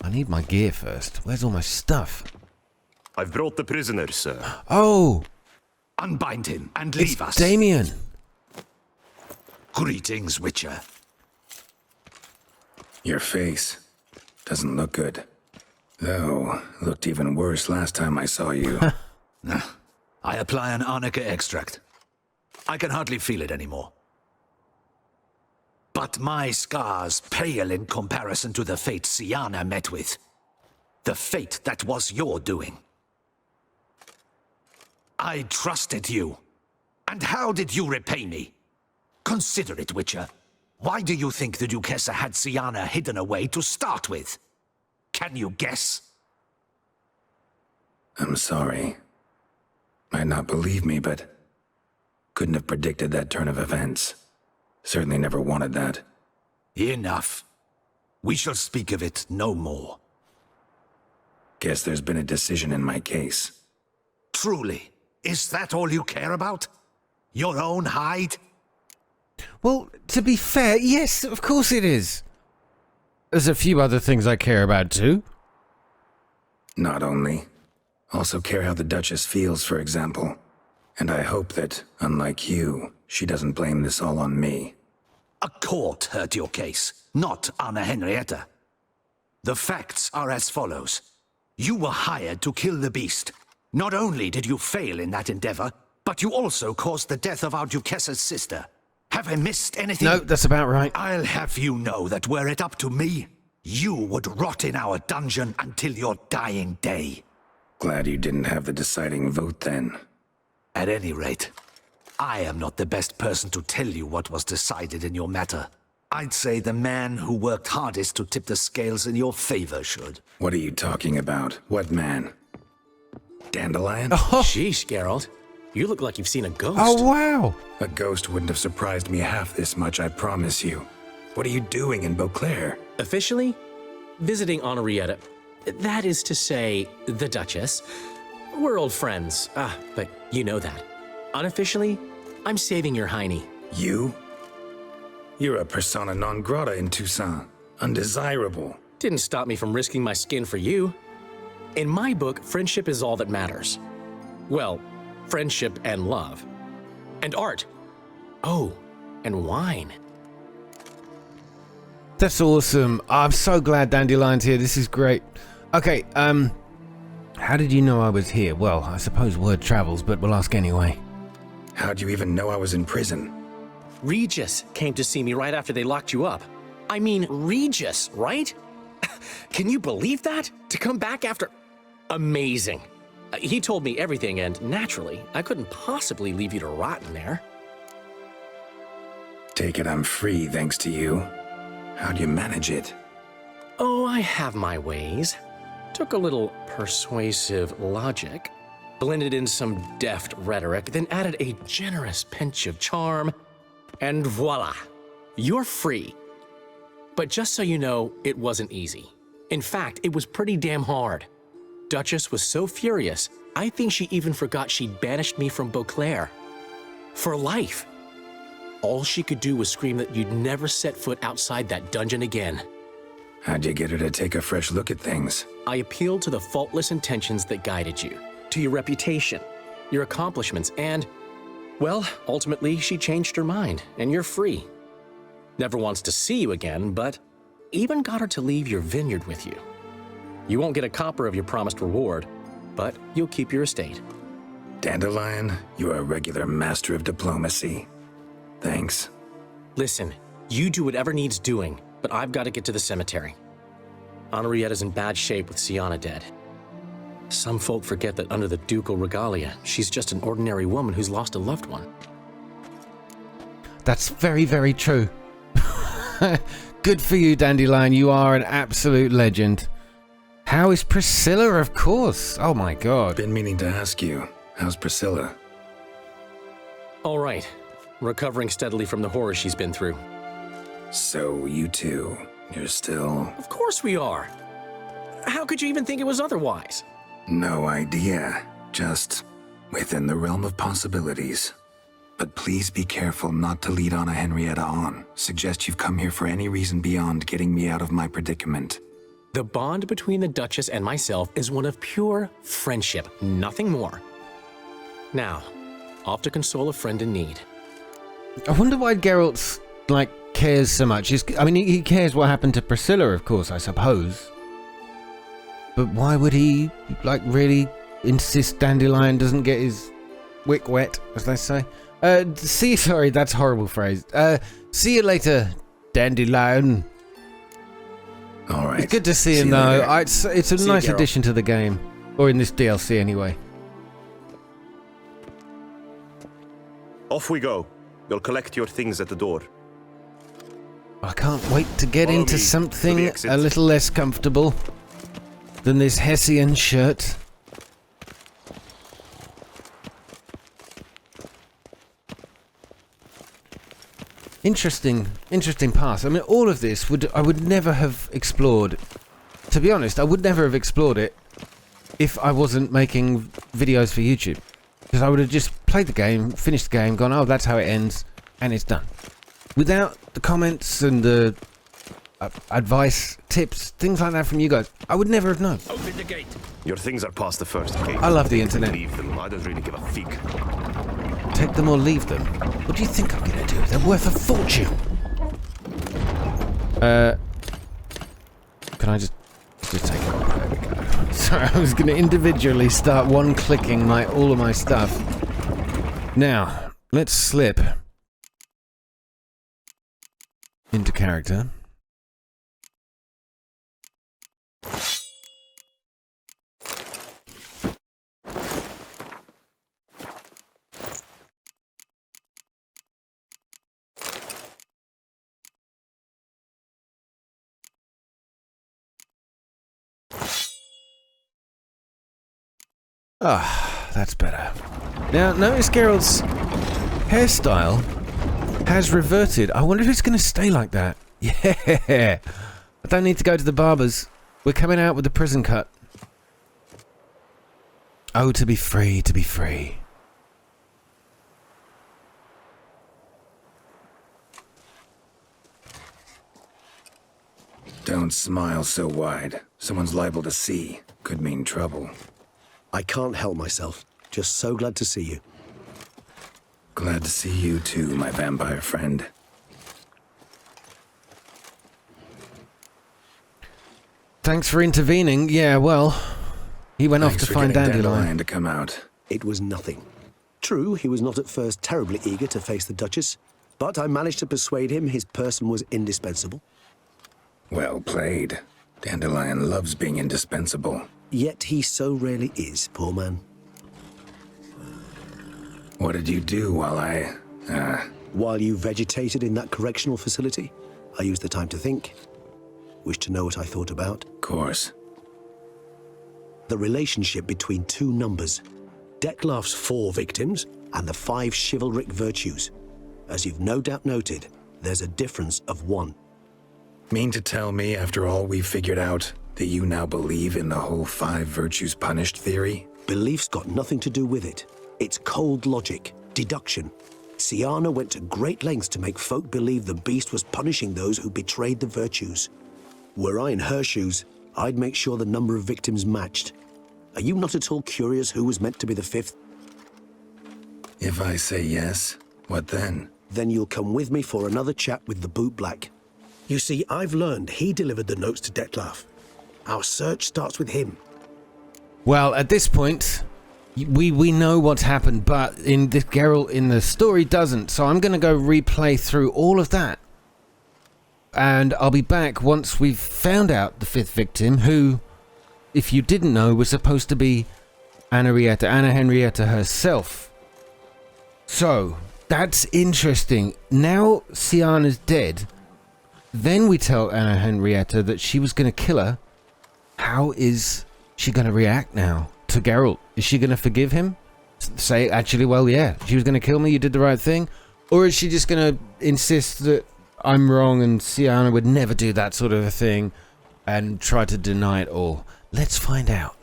I need my gear first. Where's all my stuff? I've brought the prisoner, sir. Oh, Unbind him and it's leave us. Damien. Greetings, Witcher. Your face doesn't look good. Though, looked even worse last time I saw you. I apply an arnica extract. I can hardly feel it anymore. But my scars pale in comparison to the fate Siana met with. The fate that was your doing. I trusted you. And how did you repay me? Consider it, Witcher. Why do you think the Duchessa had Siana hidden away to start with? Can you guess? I'm sorry. Might not believe me, but couldn't have predicted that turn of events. Certainly never wanted that. Enough. We shall speak of it no more. Guess there's been a decision in my case. Truly, is that all you care about? Your own hide? Well, to be fair, yes, of course it is. There's a few other things I care about too. Not only. Also care how the Duchess feels, for example. And I hope that, unlike you, she doesn't blame this all on me. A court heard your case, not Anna Henrietta. The facts are as follows. You were hired to kill the beast. Not only did you fail in that endeavor, but you also caused the death of our Duchessa's sister. Have I missed anything? No, that's about right. I'll have you know that were it up to me, you would rot in our dungeon until your dying day. Glad you didn't have the deciding vote then. At any rate, I am not the best person to tell you what was decided in your matter. I'd say the man who worked hardest to tip the scales in your favor should. What are you talking about? What man? Dandelion? Oh. Sheesh, Geralt. You look like you've seen a ghost. Oh, wow. A ghost wouldn't have surprised me half this much, I promise you. What are you doing in Beauclair? Officially, visiting Henrietta. That is to say, the Duchess. We're old friends. But you know that. Unofficially, I'm saving your hiney. You? You're a persona non grata in Toussaint. Undesirable. Didn't stop me from risking my skin for you. In my book, friendship is all that matters. Well, friendship and love. And art. Oh, and wine. That's awesome. I'm so glad Dandelion's here. This is great. Okay, how did you know I was here? Well, I suppose word travels, but we'll ask anyway. How'd you even know I was in prison? Regis came to see me right after they locked you up. I mean, Regis, right? Can you believe that? To come back after... Amazing. He told me everything, and naturally, I couldn't possibly leave you to rot in there. Take it I'm free thanks to you. How'd you manage it? Oh, I have my ways. Took a little persuasive logic, blended in some deft rhetoric, then added a generous pinch of charm, and voila, you're free. But just so you know, it wasn't easy. In fact, it was pretty damn hard. Duchess was so furious, I think she even forgot she'd banished me from Beauclair. For life. All she could do was scream that you'd never set foot outside that dungeon again. How'd you get her to take a fresh look at things? I appealed to the faultless intentions that guided you, to your reputation, your accomplishments, and, well, ultimately she changed her mind, and you're free. Never wants to see you again, but even got her to leave your vineyard with you. You won't get a copper of your promised reward, but you'll keep your estate. Dandelion, you're a regular master of diplomacy. Thanks. Listen, you do whatever needs doing, but I've got to get to the cemetery. Henrietta's in bad shape with Siana dead. Some folk forget that under the ducal regalia, she's just an ordinary woman who's lost a loved one. That's very, very true. Good for you, Dandelion. You are an absolute legend. How is Priscilla, of course? Oh my god. Been meaning to ask you, how's Priscilla? All right. Recovering steadily from the horror she's been through. So, you two, you're still... Of course we are. How could you even think it was otherwise? No idea. Just within the realm of possibilities. But please be careful not to lead Anna Henrietta on. Suggest you've come here for any reason beyond getting me out of my predicament. The bond between the Duchess and myself is one of pure friendship, nothing more. Now, off to console a friend in need. I wonder why Geralt's, cares so much. He cares what happened to Priscilla, of course, I suppose. But why would he, really insist Dandelion doesn't get his wick wet, as they say? Sorry, that's a horrible phrase. See you later, Dandelion. Alright. It's good to see him, though. It's a nice addition to the game. Or in this DLC, anyway. Off we go. We'll collect your things at the door. I can't wait to get into something a little less comfortable than this Hessian shirt. Interesting path. I mean, all of this I would never have explored. To be honest, I would never have explored it if I wasn't making videos for YouTube. Because I would have just played the game, finished the game, gone, oh, that's how it ends, and it's done. Without the comments and the advice, tips, things like that from you guys, I would never have known. Open the gate. Your things are past the first gate. I love the internet. Leave them. I don't really give a fig. Take them or leave them? What do you think I'm gonna do? They're worth a fortune. Can I just take it? There we go. Sorry, I was gonna individually start one-clicking all of my stuff. Now, let's slip into character. Ah, that's better. Now, notice Geralt's hairstyle has reverted. I wonder if it's going to stay like that. Yeah! I don't need to go to the barber's. We're coming out with the prison cut. Oh, to be free, to be free. Don't smile so wide. Someone's liable to see. Could mean trouble. I can't help myself. Just so glad to see you. Glad to see you too, my vampire friend. Thanks for intervening. Yeah, well, he went off to find Dandelion. To come out. It was nothing. True, he was not at first terribly eager to face the Duchess, but I managed to persuade him his person was indispensable. Well played. Dandelion loves being indispensable. Yet he so rarely is, poor man. What did you do while While you vegetated in that correctional facility, I used the time to think. Wish to know what I thought about? Of course. The relationship between two numbers. Detlef's 4 victims and the 5 chivalric virtues. As you've no doubt noted, there's a difference of 1. Mean to tell me, after all we've figured out, that you now believe in the whole 5 virtues punished theory? Belief's got nothing to do with it. It's cold logic, deduction. Siana went to great lengths to make folk believe the beast was punishing those who betrayed the virtues. Were I in her shoes, I'd make sure the number of victims matched. Are you not at all curious who was meant to be the 5th? If I say yes, what then? Then you'll come with me for another chat with the Boot Black. You see, I've learned he delivered the notes to Detlef. Our search starts with him. Well, at this point, we know what's happened, but in the Geralt in the story doesn't. So I'm going to go replay through all of that. And I'll be back once we've found out the 5th victim, who, if you didn't know, was supposed to be Anna Henrietta herself. So, that's interesting. Now Siana's dead. Then we tell Anna Henrietta that she was going to kill her. How is she going to react now to Geralt? Is she going to forgive him? Say, actually, well, yeah, she was going to kill me, you did the right thing? Or is she just going to insist that I'm wrong and Siana would never do that sort of a thing and try to deny it all? Let's find out.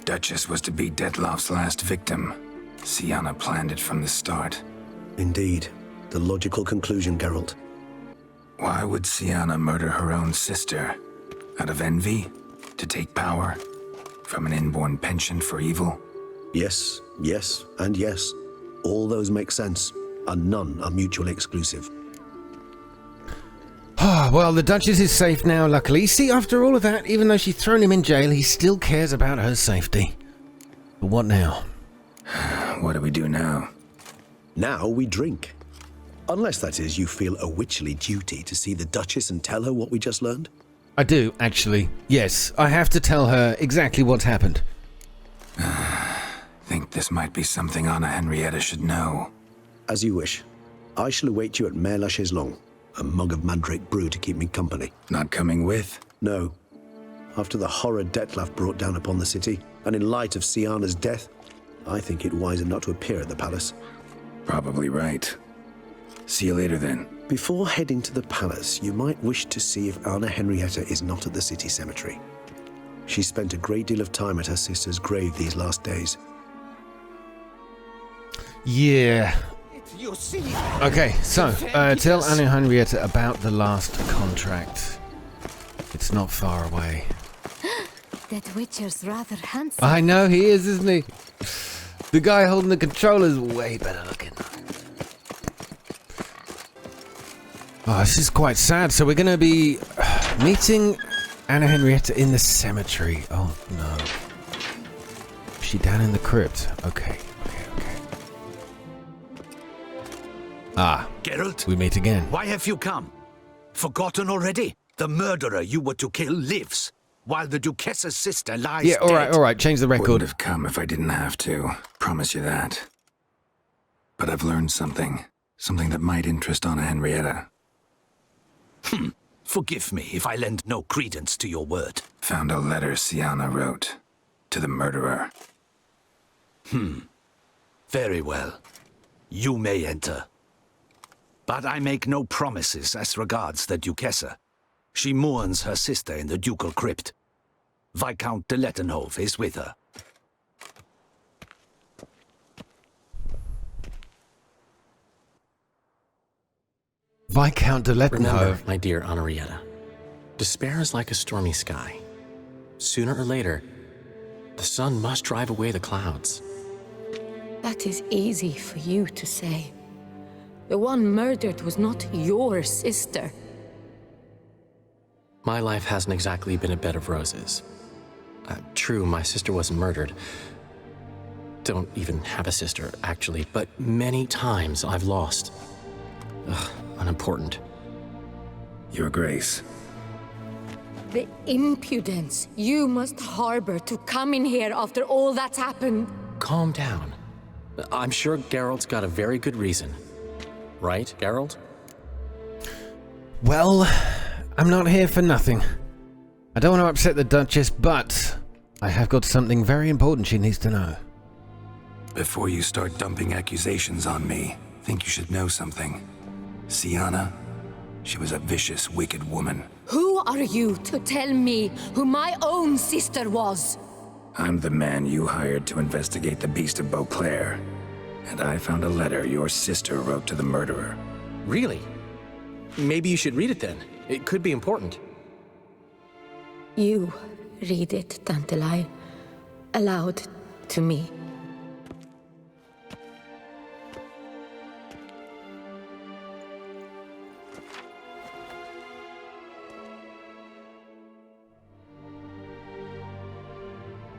Duchess was to be Detlef's last victim. Siana planned it from the start. Indeed. The logical conclusion, Geralt. Why would Siana murder her own sister? Out of envy? To take power? From an inborn penchant for evil? Yes, yes, and yes. All those make sense, and none are mutually exclusive. Well, the Duchess is safe now, luckily. See, after all of that, even though she's thrown him in jail, he still cares about her safety. But what now? What do we do now? Now we drink. Unless, that is, you feel a witcherly duty to see the Duchess and tell her what we just learned. I do, actually. Yes, I have to tell her exactly what's happened. Think this might be something Anna Henrietta should know. As you wish. I shall await you at Mère la Chaiselongue. A mug of mandrake brew to keep me company. Not coming with? No. After the horror Detlef brought down upon the city, and in light of Siana's death, I think it wiser not to appear at the palace. Probably right. See you later then. Before heading to the palace, you might wish to see if Anna Henrietta is not at the city cemetery. She spent a great deal of time at her sister's grave these last days. Yeah. Okay, so, tell Anna Henrietta about the last contract. It's not far away. That Witcher's rather handsome. I know he is, isn't he? The guy holding the controller's way better looking. Oh, this is quite sad. So we're going to be meeting Anna Henrietta in the cemetery. Oh, no. Is she down in the crypt? Okay. Ah, Geralt, we meet again. Why have you come? Forgotten already? The murderer you were to kill lives, while the Duchess's sister lies dead. Yeah, all right, change the record. Wouldn't have come if I didn't have to. Promise you that. But I've learned something. Something that might interest Anna Henrietta. Forgive me if I lend no credence to your word. Found a letter Siana wrote. To the murderer. Very well. You may enter. But I make no promises as regards the Duchessa. She mourns her sister in the ducal crypt. Viscount de Lettenhove is with her. Viscount de Lettenhove. Remember, my dear Henrietta, despair is like a stormy sky. Sooner or later, the sun must drive away the clouds. That is easy for you to say. The one murdered was not your sister. My life hasn't exactly been a bed of roses. True, my sister wasn't murdered. Don't even have a sister, actually, but many times I've lost. Unimportant. Your Grace. The impudence you must harbor to come in here after all that's happened. Calm down. I'm sure Geralt's got a very good reason. Right, Geralt? Well, I'm not here for nothing. I don't want to upset the Duchess, but I have got something very important she needs to know. Before you start dumping accusations on me, I think you should know something. Siana, she was a vicious, wicked woman. Who are you to tell me who my own sister was? I'm the man you hired to investigate the Beast of Beauclair. And I found a letter your sister wrote to the murderer. Really? Maybe you should read it then. It could be important. You read it, Dandelion, aloud to me.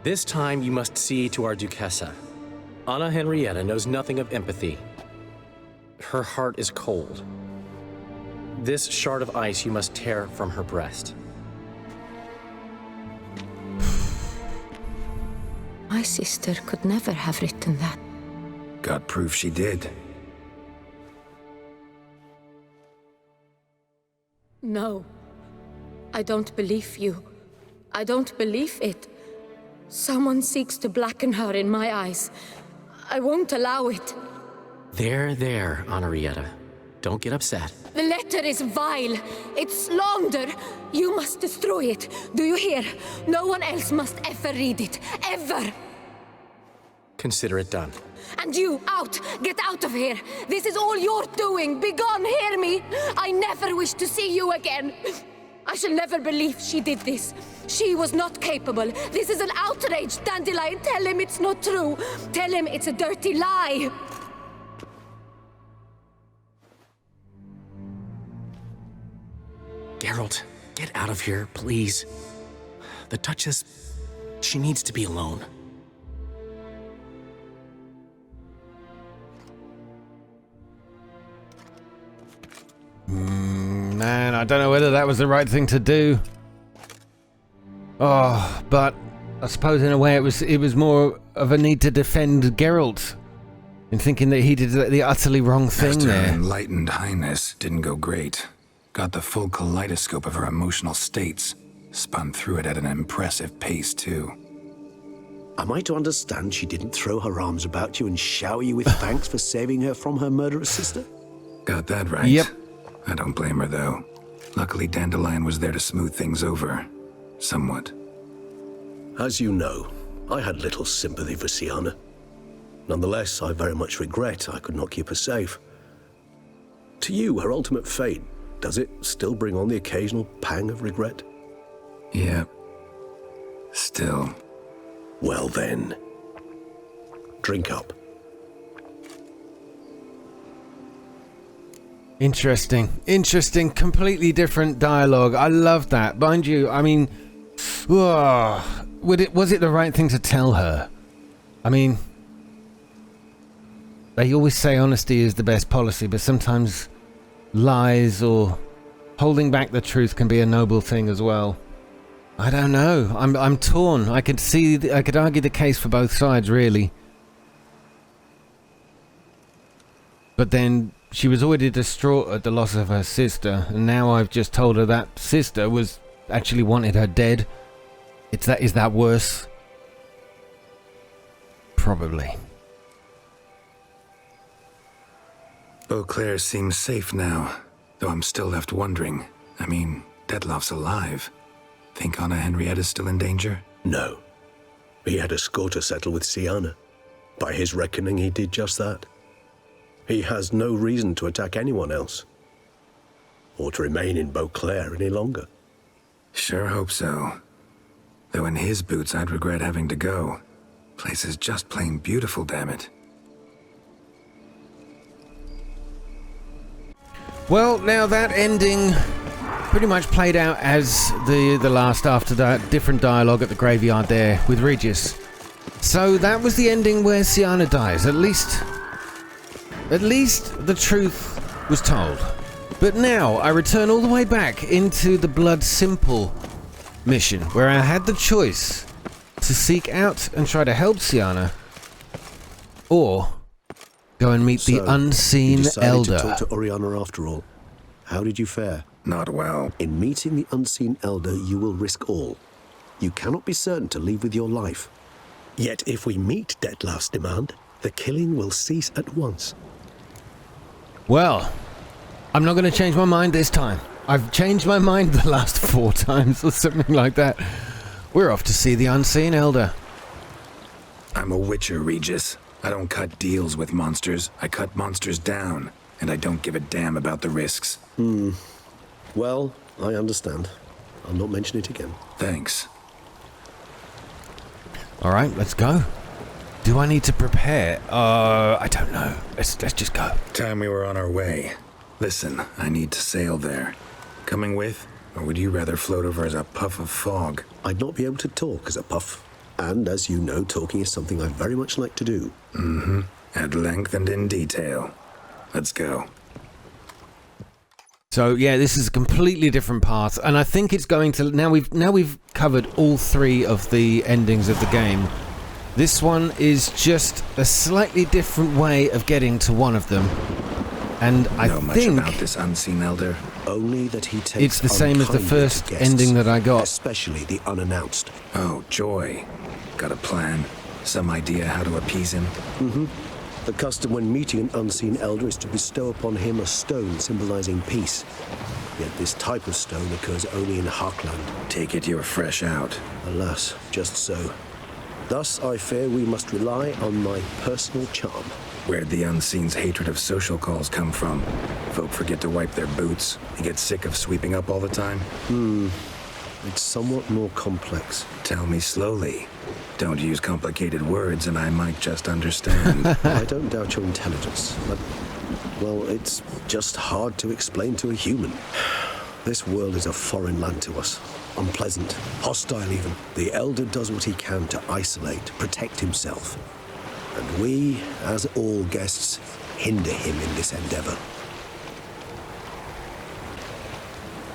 This time you must see to our Duchessa. Anna Henrietta knows nothing of empathy. Her heart is cold. This shard of ice you must tear from her breast. My sister could never have written that. Got proof she did. No. I don't believe you. I don't believe it. Someone seeks to blacken her in my eyes. I won't allow it. There, Henrietta. Don't get upset. The letter is vile. It's slander. You must destroy it. Do you hear? No one else must ever read it. Ever! Consider it done. And you, out! Get out of here! This is all you're doing! Begone, hear me! I never wish to see you again! I shall never believe she did this. She was not capable. This is an outrage, Dandelion. Tell him it's not true. Tell him it's a dirty lie. Geralt, get out of here, please. The Duchess, she needs to be alone. Man, I don't know whether that was the right thing to do. Oh, but I suppose in a way it was more of a need to defend Geralt in thinking that he did the utterly wrong thing Her there. enlightened highness didn't go great. Got the full kaleidoscope of her emotional states. Spun through it at an impressive pace, too. Am I to understand she didn't throw her arms about you and shower you with thanks for saving her from her murderous sister? Got that right. Yep. I don't blame her, though. Luckily, Dandelion was there to smooth things over. Somewhat. As you know, I had little sympathy for Siana. Nonetheless, I very much regret I could not keep her safe. To you, her ultimate fate, does it still bring on the occasional pang of regret? Yeah. Still. Well then, drink up. Interesting, completely different dialogue. I love that. Mind you, I mean, was it the right thing to tell her? I mean, they always say honesty is the best policy, but sometimes lies or holding back the truth can be a noble thing as well. I don't know. I'm torn. I could argue the case for both sides, really. But then she was already distraught at the loss of her sister, and now I've just told her that sister was actually wanted her dead. Is that worse? Probably. Beauclair seems safe now, though I'm still left wondering. I mean, Detloff's alive. Think Anna Henrietta's still in danger? No. He had a score to settle with Siana. By his reckoning, he did just that. He has no reason to attack anyone else, or to remain in Beauclair any longer. Sure hope so. Though in his boots, I'd regret having to go. Place is just plain beautiful, damn it. Well, now that ending pretty much played out as the last after that different dialogue at the graveyard there with Regis. So that was the ending where Siana dies. At least the truth was told. But now I return all the way back into the Blood Simple mission, where I had the choice to seek out and try to help Siana, or go and meet the unseen you decided elder. to talk to Oriana after all. How did you fare? Not well. In meeting the Unseen Elder, you will risk all. You cannot be certain to leave with your life. Yet if we meet Dettlaff's demand, the killing will cease at once. Well, I'm not going to change my mind this time. I've changed my mind the last 4 times or something like that. We're off to see the Unseen Elder. I'm a witcher, Regis. I don't cut deals with monsters. I cut monsters down. And I don't give a damn about the risks. Well, I understand. I'll not mention it again. Thanks. All right, let's go. Do I need to prepare? I don't know. Let's just go. Time we were on our way. Listen, I need to sail there. Coming with? Or would you rather float over as a puff of fog? I'd not be able to talk as a puff. And as you know, talking is something I very much like to do. Mm-hmm. At length and in detail. Let's go. So yeah, this is a completely different path, and I think it's going to now we've covered all 3 of the endings of the game. This one is just a slightly different way of getting to one of them, and I know much think about this Unseen Elder. Only that he takes it's the same as the unkindly first to guests, ending that I got. especially the unannounced. Oh, joy. Got a plan? Some idea how to appease him? Mm-hmm. The custom when meeting an Unseen Elder is to bestow upon him a stone symbolizing peace. Yet this type of stone occurs only in Harkland. Take it you're fresh out. Alas, just so. Thus, I fear we must rely on my personal charm. Where'd the Unseen's hatred of social calls come from? Folk forget to wipe their boots. You get sick of sweeping up all the time? It's somewhat more complex. Tell me slowly. Don't use complicated words and I might just understand. I don't doubt your intelligence, but, well, it's just hard to explain to a human. This world is a foreign land to us. Unpleasant, hostile even. The Elder does what he can to isolate, protect himself. And we, as all guests, hinder him in this endeavor.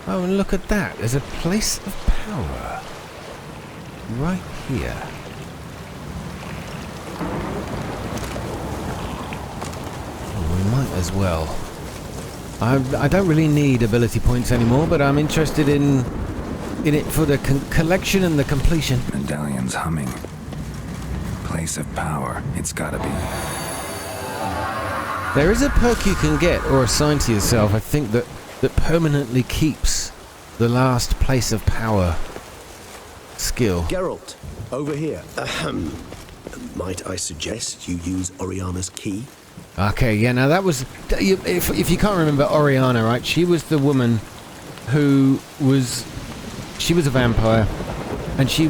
Oh, and look at that. There's a place of power. Right here. Oh, we might as well. I don't really need ability points anymore, but I'm interested in it for the collection and the completion. Dandelions humming. Place of power. It's gotta be. There is a perk you can get or assign to yourself, I think, that permanently keeps the last place of power skill. Geralt, over here. Might I suggest you use Oriana's key? Okay, yeah, now that was... If you can't remember Oriana, right? She was the woman who was... She was a vampire, and she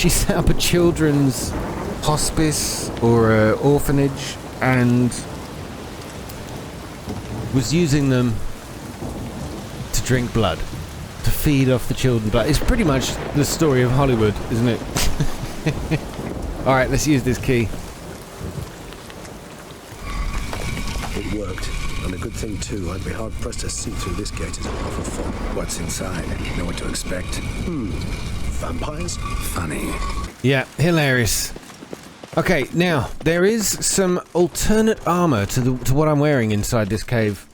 set up a children's hospice or orphanage, and was using them to drink blood, to feed off the children blood. It's pretty much the story of Hollywood, isn't it? Alright, let's use this key. It worked. And a good thing too. I'd be hard pressed to see through this gate as a puff of fog. What's inside? Know what to expect? Vampires? Funny. Yeah, hilarious. Okay, now, there is some alternate armor to what I'm wearing inside this cave.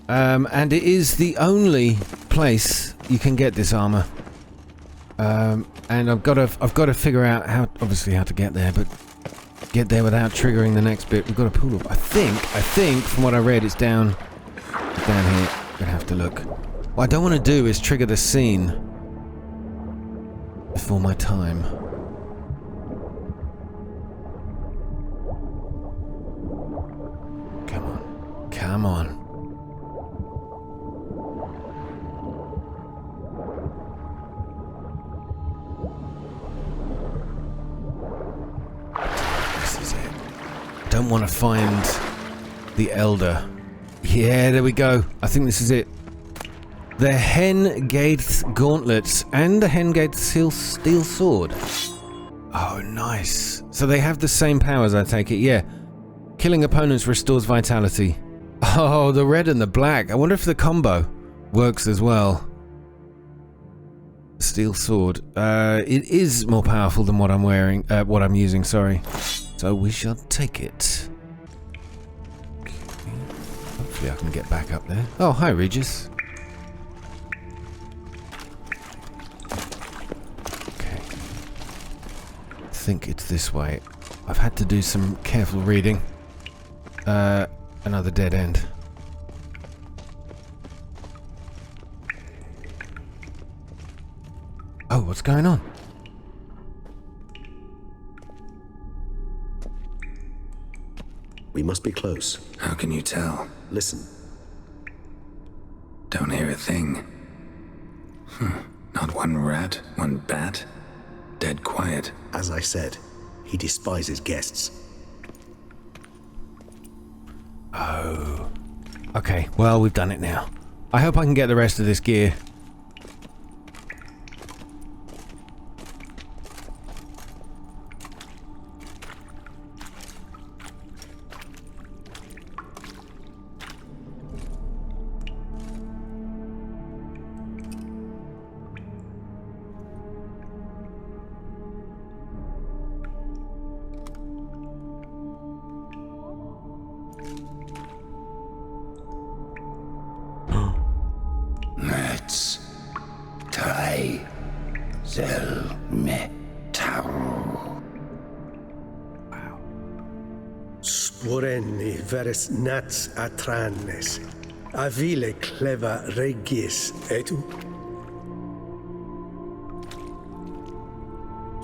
And it is the only place you can get this armor. And I've got to figure out how to get there, but get there without triggering the next bit. We've got to pull up. I think from what I read, it's down here. Gonna have to look. What I don't want to do is trigger the scene before my time. Come on. This is it. Don't want to find the Elder. Yeah, there we go. I think this is it. The Hen-Gates Gauntlets and the Hen-Gates Steel Sword. Oh, nice. So they have the same powers, I take it. Yeah. Killing opponents restores vitality. Oh, the red and the black. I wonder if the combo works as well. Steel sword. It is more powerful than what I'm wearing. What I'm using, sorry. So we shall take it. Okay. Hopefully Hopefully I can get back up there. Oh, hi, Regis. Okay. I think it's this way. I've had to do some careful reading. Another dead end. Oh, what's going on? We must be close. How can you tell? Listen. Don't hear a thing. Not one rat, one bat. Dead quiet. As I said, he despises guests. Oh. Okay, well, we've done it now. I hope I can get the rest of this gear. Let's try Zelmetau. Sporenni veres nats atranes, avile cleva regis etu.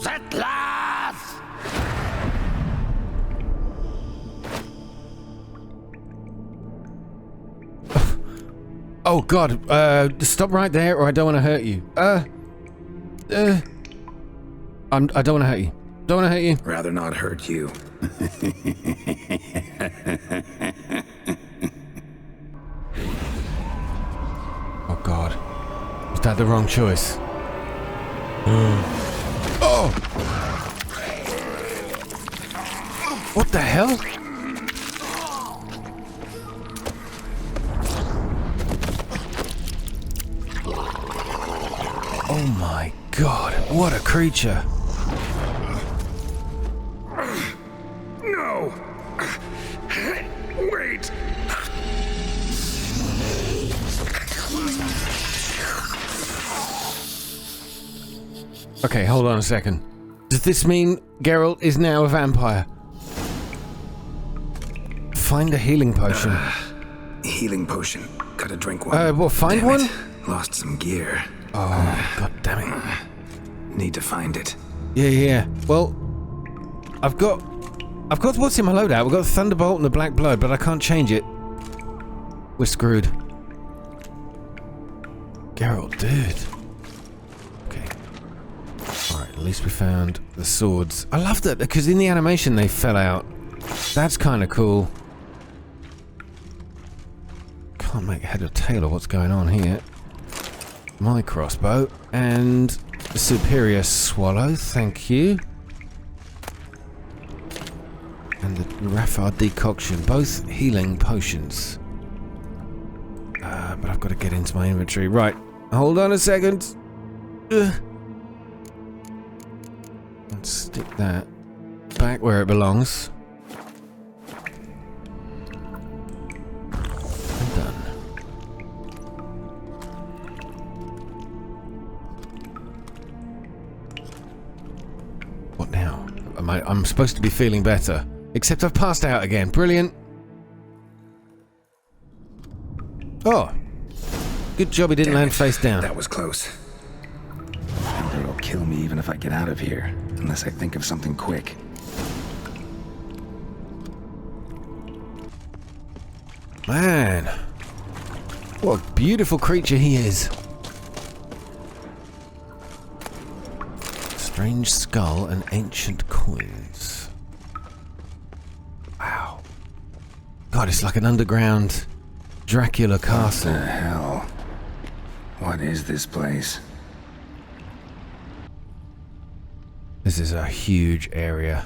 Settlers! Oh god, stop right there or I don't want to hurt you. I don't want to hurt you. Don't want to hurt you. Rather not hurt you. Oh god. Was that the wrong choice? Oh! What the hell? Oh my god, what a creature. No! Wait! Okay, hold on a second. Does this mean Geralt is now a vampire? Find a healing potion. Healing potion. Gotta drink one. Well, find Damn one? it. Lost some gear. Oh, god damn it. Need to find it. Yeah. Well, I've got what's in my loadout. We've got the Thunderbolt and the Black Blood, but I can't change it. We're screwed. Geralt, dude. Okay. Alright, at least we found the swords. I love that, because in the animation they fell out. That's kind of cool. Can't make head or tail of what's going on here. My crossbow and the superior swallow, thank you. And the Raffard decoction, both healing potions. But I've got to get into my inventory. Right, hold on a second. Let's stick that back where it belongs. I'm done. What now? I'm supposed to be feeling better. Except I've passed out again. Brilliant. Oh. Good job he didn't land face down. That was close. Thunder will kill me even if I get out of here. Unless I think of something quick. Man. What a beautiful creature he is. Strange skull and ancient coins. Wow. God, it's like an underground Dracula castle. What the hell? What is this place? This is a huge area.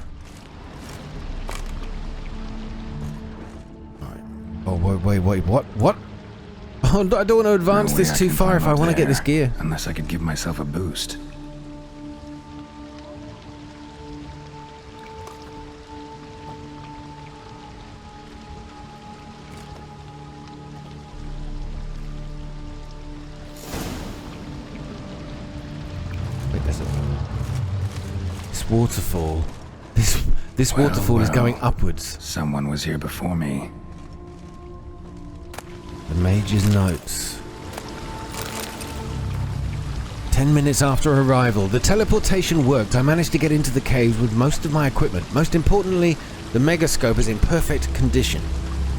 Alright. Oh, wait, what? What? Oh, I don't want to advance this too far if I want to get this gear. Unless I could give myself a boost. this waterfall. This waterfall is going upwards. Someone was here before me. The Mage's notes. 10 minutes after arrival, the teleportation worked. I managed to get into the caves with most of my equipment. Most importantly, the megascope is in perfect condition.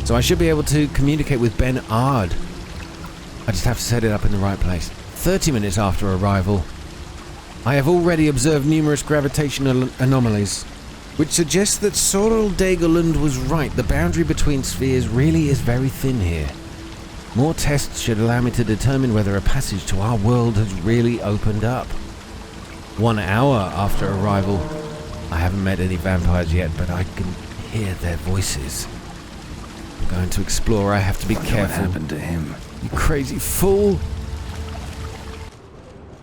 So I should be able to communicate with Ben Ard. I just have to set it up in the right place. 30 minutes after arrival, I have already observed numerous gravitational anomalies, which suggests that Sorrel Dagerlund was right. The boundary between spheres really is very thin here. More tests should allow me to determine whether a passage to our world has really opened up. 1 hour after arrival, I haven't met any vampires yet, but I can hear their voices. I'm going to explore. I have to be careful. What happened to him? You crazy fool!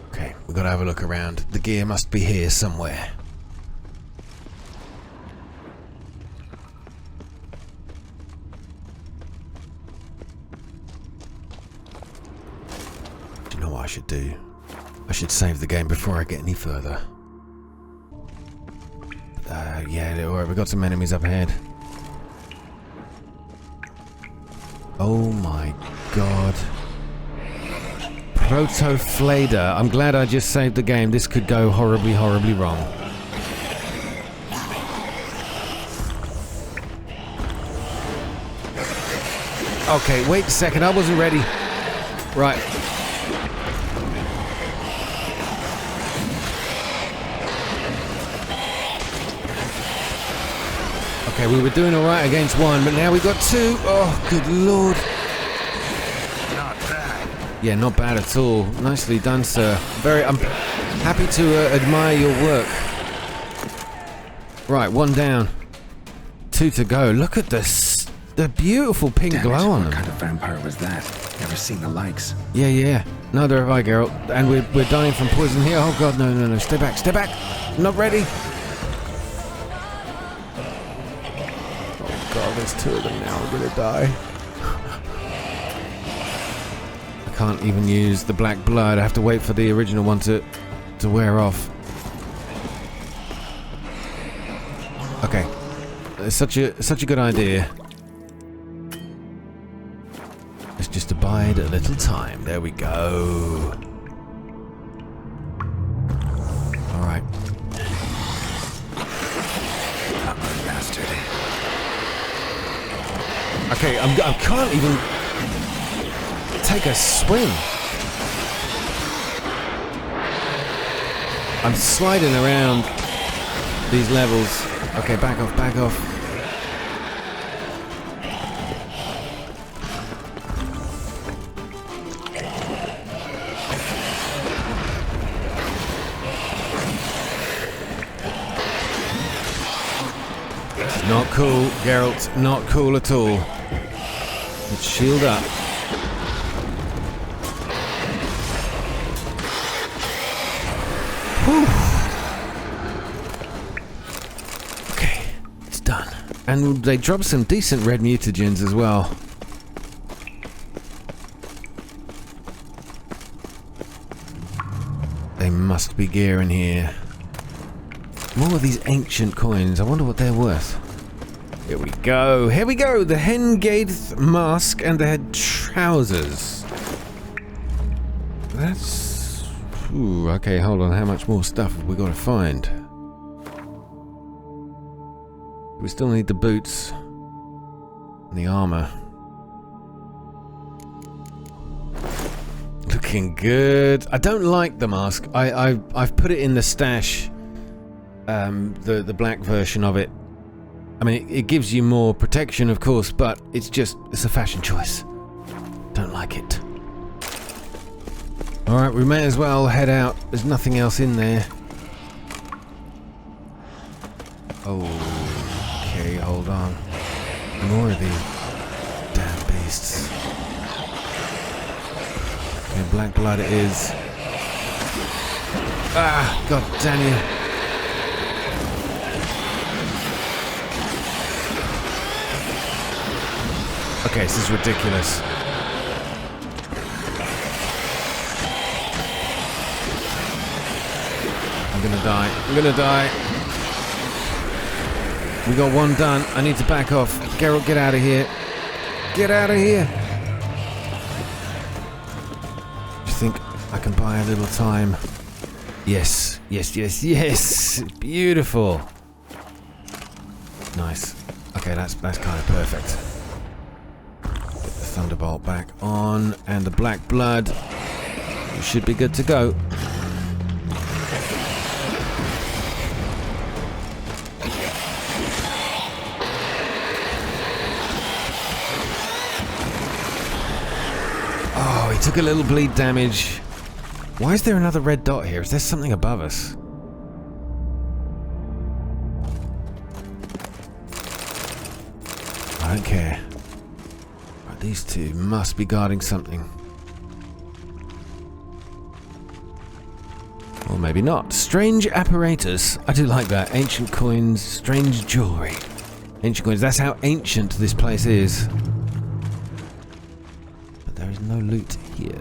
Okay, we've got to have a look around. The gear must be here somewhere. Do you know what I should do? I should save the game before I get any further. Yeah, alright, we've got some enemies up ahead. Oh my god. Protoflader. I'm glad I just saved the game. This could go horribly, horribly wrong. Okay, wait a second. I wasn't ready. Right. Okay, we were doing alright against one, but now we've got two. Oh, good lord. Not bad. Yeah, not bad at all. Nicely done, sir. I'm happy to admire your work. Right, 1 down. 2 to go. Look at this. The beautiful pink glow on them. What kind of vampire was that? Never seen the likes. Yeah. Neither have I, Geralt. And we're dying from poison here. Oh god, no. Stay back. I'm not ready. God, there's 2 of them now. I'm gonna die. I can't even use the black blood. I have to wait for the original one to wear off. Okay, it's such a good idea. Let's just abide a little time. There we go. All right. Bastard. Okay, I can't even take a swing. I'm sliding around these levels. Okay, back off. Not cool, Geralt. Not cool at all. Let's shield up. Whew. Okay, it's done. And they dropped some decent red mutagens as well. They must be gear in here. More of these ancient coins. I wonder what they're worth. Here we go. The Hengaith mask and the head trousers. That's... Ooh, okay, hold on. How much more stuff have we got to find? We still need the boots and the armor. Looking good. I don't like the mask. I've put it in the stash. The black version of it. I mean, it gives you more protection, of course, but it's a fashion choice. Don't like it. Alright, we may as well head out. There's nothing else in there. Okay, hold on. More of these damn beasts. Okay, black blood it is. Ah, god damn you. Okay, this is ridiculous. I'm gonna die. We got one done. I need to back off. Geralt, get out of here. Get out of here. Do you think I can buy a little time? Yes. Yes, yes, yes. Beautiful. Nice. Okay, that's kind of perfect. Get the Thunderbolt back on. And the Black Blood. We should be good to go. Oh, he took a little bleed damage. Why is there another red dot here? Is there something above us? I don't care. Right, these two must be guarding something. Or maybe not. Strange apparatus. I do like that. Ancient coins, strange jewelry. Ancient coins. That's how ancient this place is. But there is no loot here.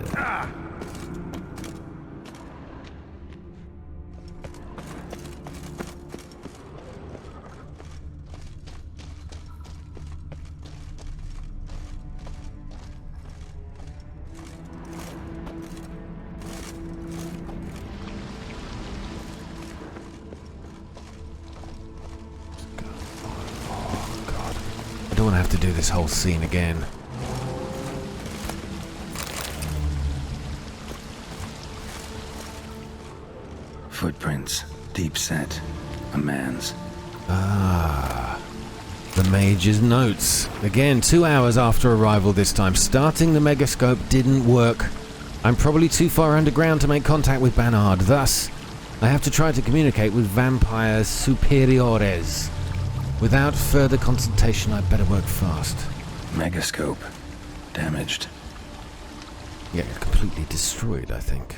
I don't want to have to do this whole scene again. Footprints, deep set, a man's. Ah, the mage's notes. Again, 2 hours after arrival this time. Starting the megascope didn't work. I'm probably too far underground to make contact with Banard. Thus, I have to try to communicate with vampires superiores. Without further consultation, I'd better work fast. Megascope. Damaged. Yeah, completely destroyed, I think.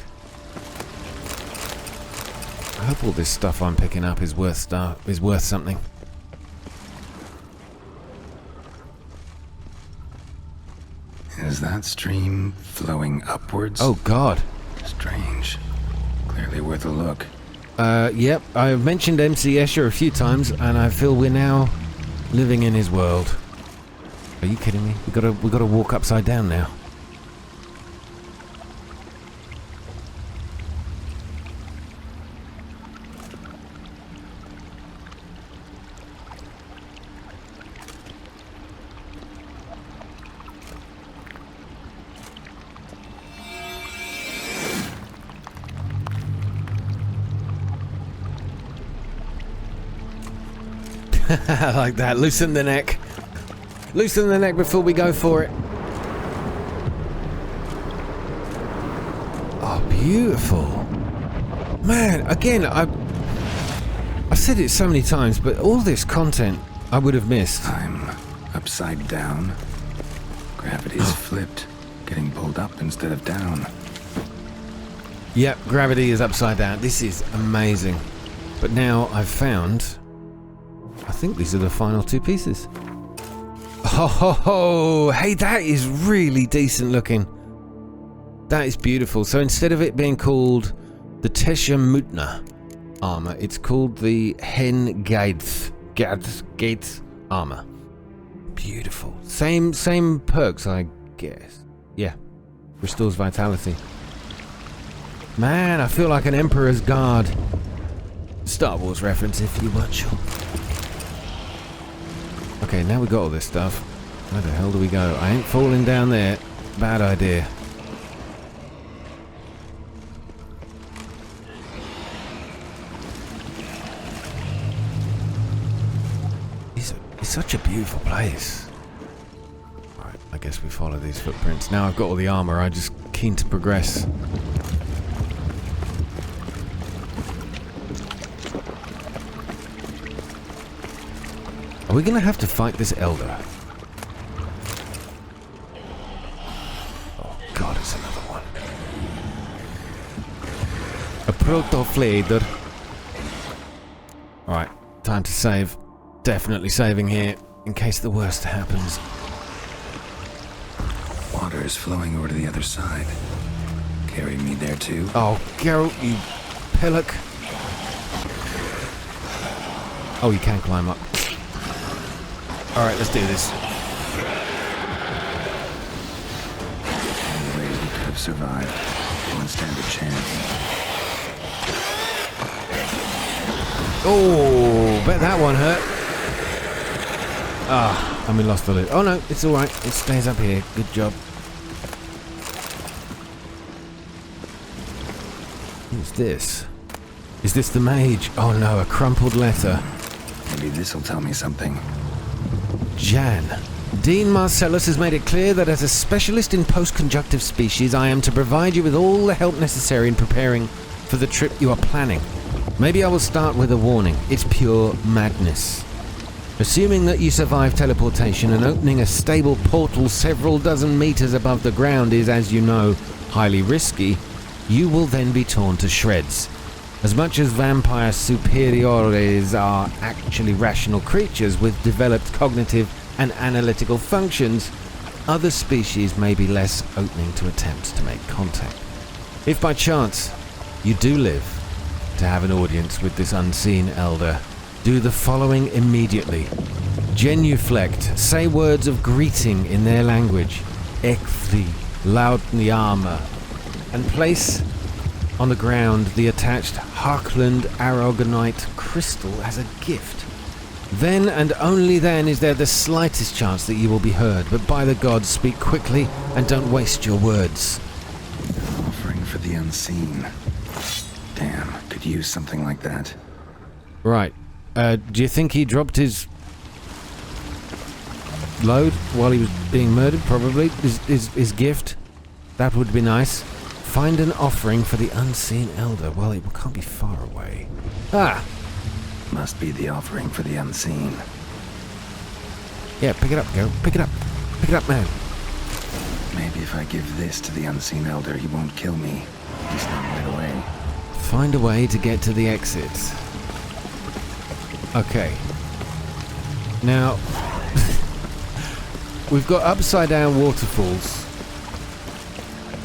I hope all this stuff I'm picking up is worth something. Is that stream flowing upwards? Oh, God. Strange. Clearly worth a look. Yep, I've mentioned MC Escher a few times, and I feel we're now living in his world. Are you kidding me? We gotta walk upside down now. Like that. Loosen the neck. Loosen the neck before we go for it. Oh, beautiful. Man, again, I've said it so many times, but all this content I would have missed. I'm upside down. Gravity's flipped. Getting pulled up instead of down. Yep, gravity is upside down. This is amazing. But now I've found... I think these are the final two pieces. Oh, hey, that is really decent looking. That is beautiful. So instead of it being called the Teshamutna armor, it's called the Hen Gates armor. Beautiful. Same perks, I guess. Yeah. Restores vitality. Man, I feel like an Emperor's Guard. Star Wars reference if you weren't sure. Okay, now we got all this stuff. Where the hell do we go? I ain't falling down there. Bad idea. It's such a beautiful place. Alright, I guess we follow these footprints. Now I've got all the armor, I'm just keen to progress. Are we gonna have to fight this elder? Oh god, it's another one. A proto-flader. Alright, time to save. Definitely saving here, in case the worst happens. Water is flowing over to the other side. Carry me there too? Oh, Geralt, you pillock. Oh, you can climb up. Alright, let's do this. Any way he could have survived. Wouldn't stand a chance. Oh, bet that one hurt. And we lost the loot. Oh no, it's alright. It stays up here. Good job. What's this? Is this the mage? Oh no, a crumpled letter. Maybe this'll tell me something. Jan. Dean Marcellus has made it clear that as a specialist in post-conjunctive species, I am to provide you with all the help necessary in preparing for the trip you are planning. Maybe I will start with a warning. It's pure madness. Assuming that you survive teleportation and opening a stable portal several dozen meters above the ground is, as you know, highly risky, you will then be torn to shreds. As much as vampire superiores are actually rational creatures with developed cognitive and analytical functions, other species may be less opening to attempts to make contact. If by chance you do live to have an audience with this unseen elder, do the following immediately. Genuflect, say words of greeting in their language, ekfthi, lautniama, and place on the ground the attached Harkland Aragonite crystal as a gift. Then and only then is there the slightest chance that you will be heard, but by the gods, speak quickly and don't waste your words. Offering for the unseen. Damn, could use something like that. Right. Do you think he dropped his load while he was being murdered? Probably. His gift? That would be nice. Find an offering for the unseen elder. Well, it can't be far away. Ah! Must be the offering for the unseen. Yeah, pick it up, girl. Pick it up. Pick it up, man. Maybe if I give this to the unseen elder, he won't kill me. He's not right away. Find a way to get to the exit. Okay. Now, we've got upside down waterfalls.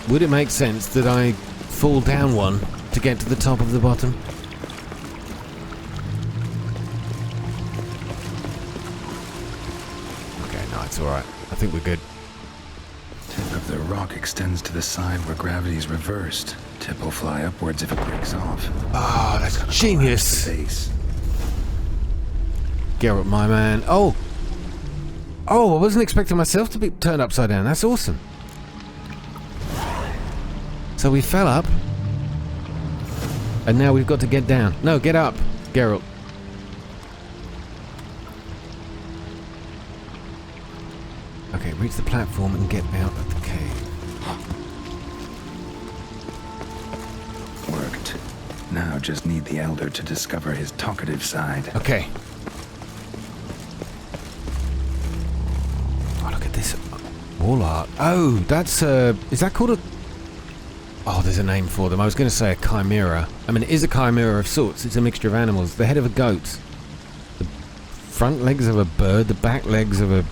Would it make sense that I fall down one to get to the top of the bottom? Okay, no, it's alright. I think we're good. Tip of the rock extends to the side where gravity is reversed. Tip will fly upwards if it breaks off. Ah, that's genius. Geralt, my man. Oh, I wasn't expecting myself to be turned upside down. That's awesome. So we fell up, and now we've got to get down. No, get up, Geralt. Okay, reach the platform and get out of the cave. Worked. Now just need the elder to discover his talkative side. Okay. Oh, look at this wall art. Oh, that's is that called a... Oh, there's a name for them. I was going to say a chimera. I mean, it is a chimera of sorts. It's a mixture of animals. The head of a goat. The front legs of a bird. The back legs of a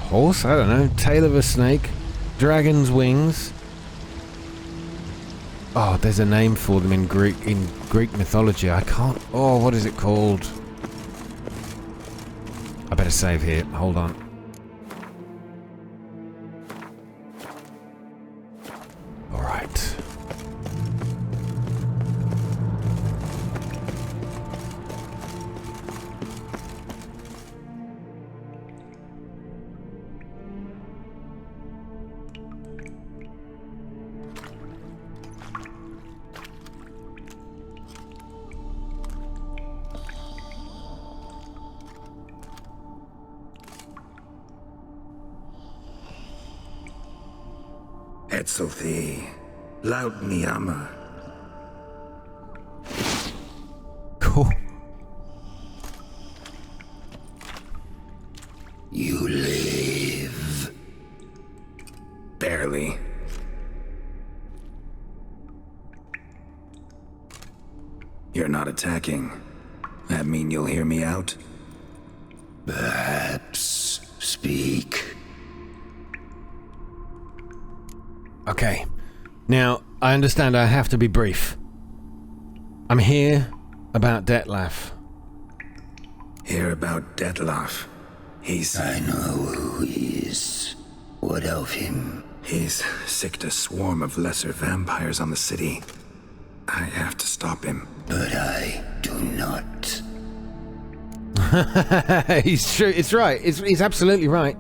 horse. I don't know. Tail of a snake. Dragon's wings. Oh, there's a name for them in Greek mythology. I can't... Oh, what is it called? I better save here. Hold on. Alright. Etzelthi, Lautniama. Cool. You live. Barely. You're not attacking. That mean you'll hear me out? Perhaps speak. Okay. Now, I understand I have to be brief. I'm here about Detlef. Hear about Detlef. I know who he is. What of him? He's sicked a swarm of lesser vampires on the city. I have to stop him. But I do not. He's true. It's right. He's absolutely right.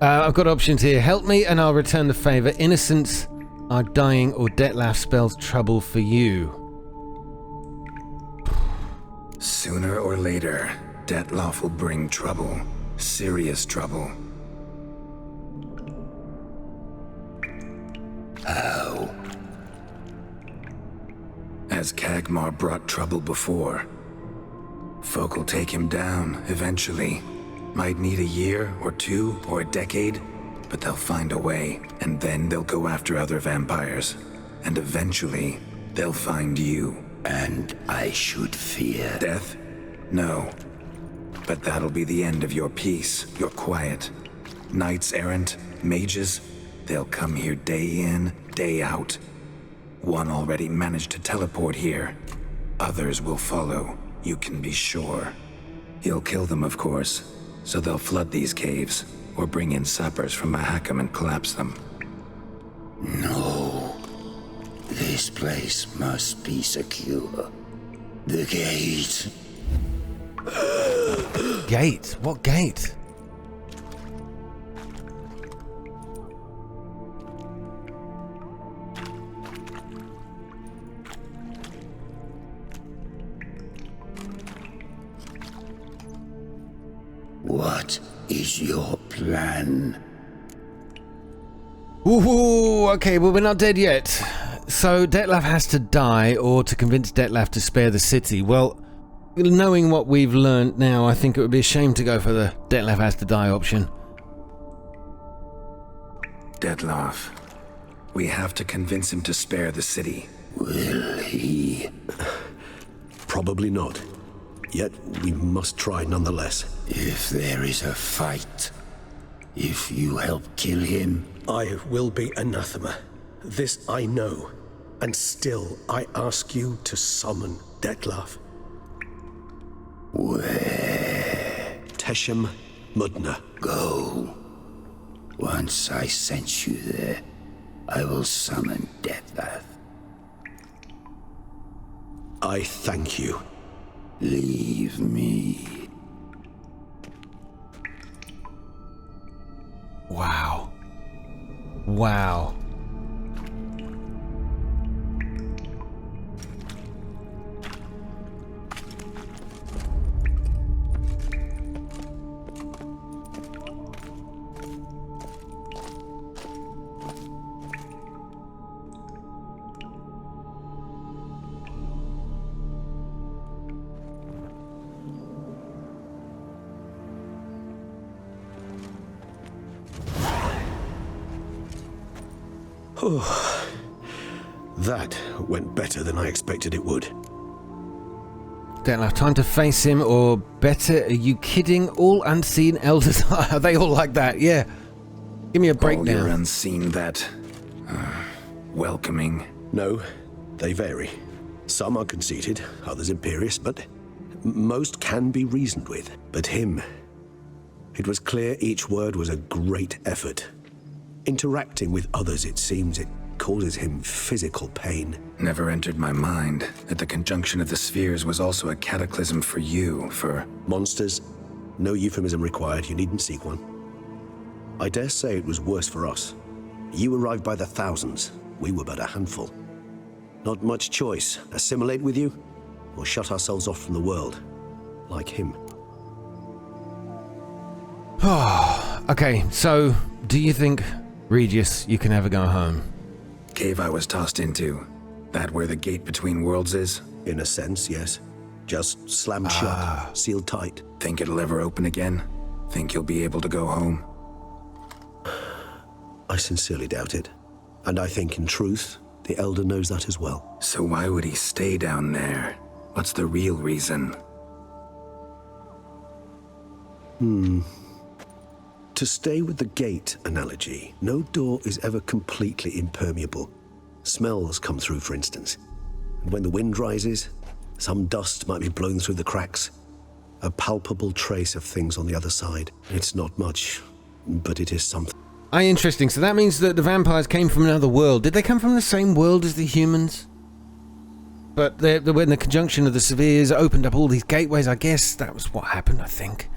I've got options here. Help me and I'll return the favor. Innocents are dying or Detlef spells trouble for you. Sooner or later, Detlef will bring trouble. Serious trouble. How? As Kagmar brought trouble before. Folk will take him down, eventually. Might need a year, or two, or a decade, but they'll find a way, and then they'll go after other vampires. And eventually, they'll find you. And I should fear death? No. But that'll be the end of your peace, your quiet. Knights errant, mages, they'll come here day in, day out. One already managed to teleport here. Others will follow, you can be sure. He'll kill them, of course, so they'll flood these caves, or bring in sappers from Mahakam and collapse them. No. This place must be secure. The gate. Gate? What gate? What is your plan? Ooh, okay, well, we're not dead yet. So Detlef has to die, or to convince Detlef to spare the city. Well, knowing what we've learned now, I think it would be a shame to go for the Detlef has to die option. Detlef, we have to convince him to spare the city. Will he? Probably not. Yet we must try nonetheless. If there is a fight, if you help kill him... I will be anathema. This I know. And still I ask you to summon Detlef. Where? Teshem Mudna. Go. Once I sent you there, I will summon Detlef. I thank you. Leave me. Wow. Wow. That went better than I expected it would. Don't have time to face him, or better, are you kidding? All unseen elders, are they all like that? Yeah. Give me a breakdown. All your unseen that... welcoming. No, they vary. Some are conceited, others imperious, but most can be reasoned with. But him... it was clear each word was a great effort. Interacting with others, it seems, it causes him physical pain. Never entered my mind that the conjunction of the spheres was also a cataclysm for you, for... Monsters? No euphemism required, you needn't seek one. I dare say it was worse for us. You arrived by the thousands, we were but a handful. Not much choice, assimilate with you, or shut ourselves off from the world, like him. Okay, so, do you think, Regis, you can ever go home? Cave I was tossed into. That where the gate between worlds is? In a sense, yes. Just slammed shut, sealed tight. Think it'll ever open again? Think you'll be able to go home? I sincerely doubt it. And I think, in truth, the Elder knows that as well. So why would he stay down there? What's the real reason? To stay with the gate analogy, no door is ever completely impermeable. Smells come through, for instance. And when the wind rises, some dust might be blown through the cracks. A palpable trace of things on the other side. It's not much, but it is something. Interesting. So that means that the vampires came from another world. Did they come from the same world as the humans? But when the conjunction of the Severes opened up all these gateways, I guess that was what happened, I think.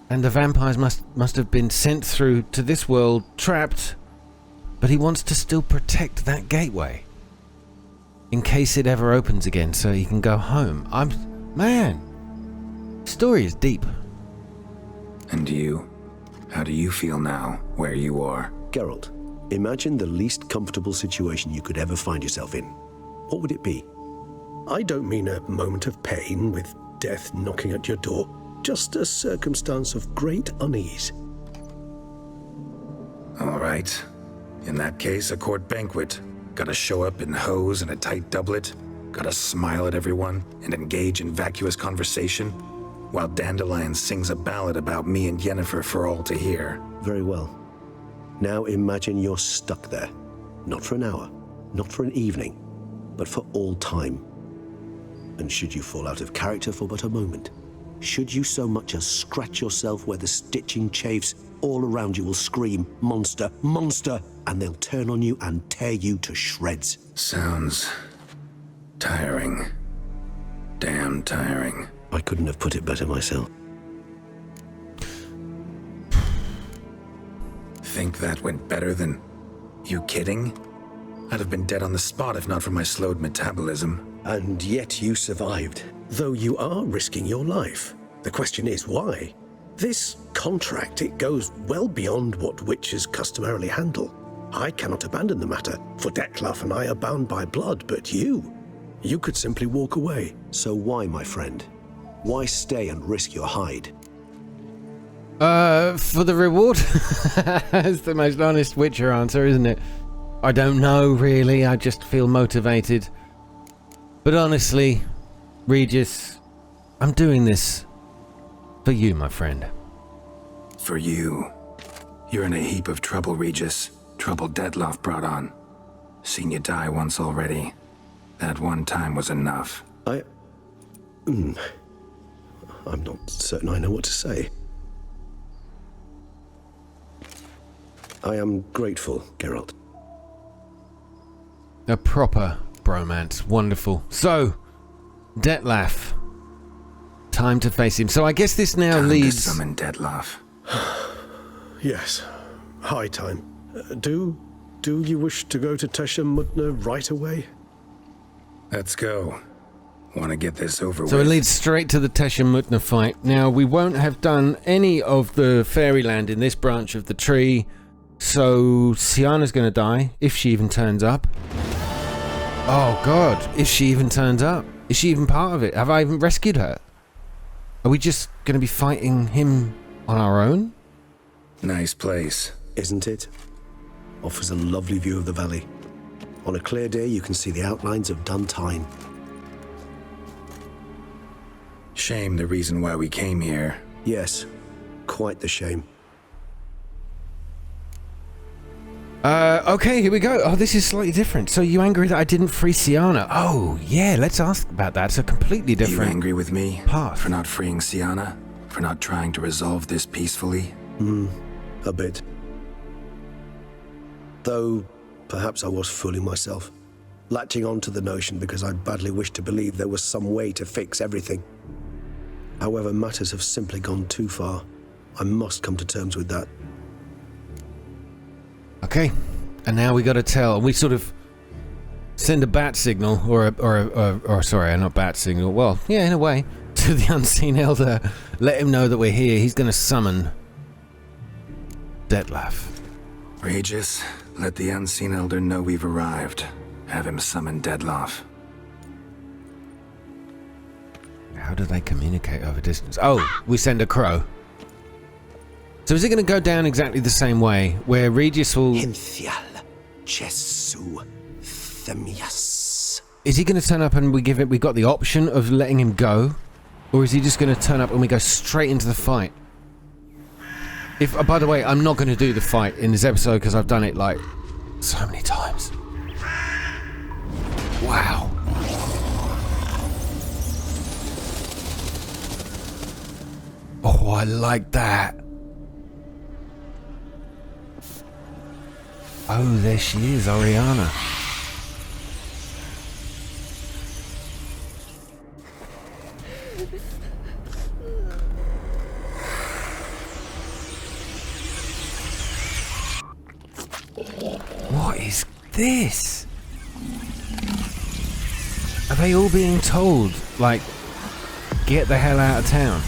And the vampires must have been sent through to this world, trapped, but he wants to still protect that gateway in case it ever opens again so he can go home. Man, the story is deep. And you? How do you feel now, where you are? Geralt, imagine the least comfortable situation you could ever find yourself in. What would it be? I don't mean a moment of pain with death knocking at your door. Just a circumstance of great unease. All right. In that case, a court banquet. Gotta show up in hose and a tight doublet. Gotta smile at everyone and engage in vacuous conversation, while Dandelion sings a ballad about me and Yennefer for all to hear. Very well. Now imagine you're stuck there. Not for an hour, not for an evening, but for all time. And should you fall out of character for but a moment, should you so much as scratch yourself where the stitching chafes, all around you will scream, "Monster, monster!" and they'll turn on you and tear you to shreds. Sounds tiring. Damn tiring. I couldn't have put it better myself. Think that went better than... You kidding? I'd have been dead on the spot if not for my slowed metabolism. And yet you survived, though you are risking your life. The question is, why? This contract, it goes well beyond what witches customarily handle. I cannot abandon the matter, for Dettlaff and I are bound by blood, but you could simply walk away. So why, my friend? Why stay and risk your hide? For the reward? That's the most honest Witcher answer, isn't it? I don't know, really. I just feel motivated. But honestly, Regis, I'm doing this for you, my friend. For you. You're in a heap of trouble, Regis. Trouble Dettlaff brought on. Seen you die once already. That one time was enough. I'm not certain I know what to say. I am grateful, Geralt. A proper bromance. Wonderful. So, Dettlaff. Time to face him. So I guess this now leads... to summon Dettlaff. Yes. High time. Do you wish to go to Teshem Mutna right away? Let's go. Want to get this over with. So it leads straight to the Teshem Mutna fight. Now, we won't have done any of the fairyland in this branch of the tree, so Siana's going to die, if she even turns up. Oh god, if she even turns up. Is she even part of it? Have I even rescued her? Are we just going to be fighting him on our own? Nice place. Isn't it? Offers a lovely view of the valley. On a clear day, you can see the outlines of Duntine. Shame the reason why we came here. Yes, quite the shame. Okay, here we go. Oh, this is slightly different. So you angry that I didn't free Siana? Oh, yeah, let's ask about that. It's a completely different... You angry with me? Path. For not freeing Siana? For not trying to resolve this peacefully? A bit. Though, perhaps I was fooling myself. Latching on to the notion because I badly wished to believe there was some way to fix everything. However, matters have simply gone too far. I must come to terms with that. Okay, and now we got to tell. We sort of send a bat signal, or sorry, not bat signal. Well, yeah, in a way, to the unseen elder. Let him know that we're here. He's going to summon Dettlaff. Regis, let the unseen elder know we've arrived. Have him summon Dettlaff. How do they communicate over distance? Oh, we send a crow. So is it going to go down exactly the same way, where Regis will... Hinthial, Chesu, Themias. Is he going to turn up and we got the option of letting him go? Or is he just going to turn up and we go straight into the fight? By the way, I'm not going to do the fight in this episode because I've done it like so many times. Wow. Oh, I like that. Oh, there she is, Oriana. What is this? Are they all being told, like, get the hell out of town?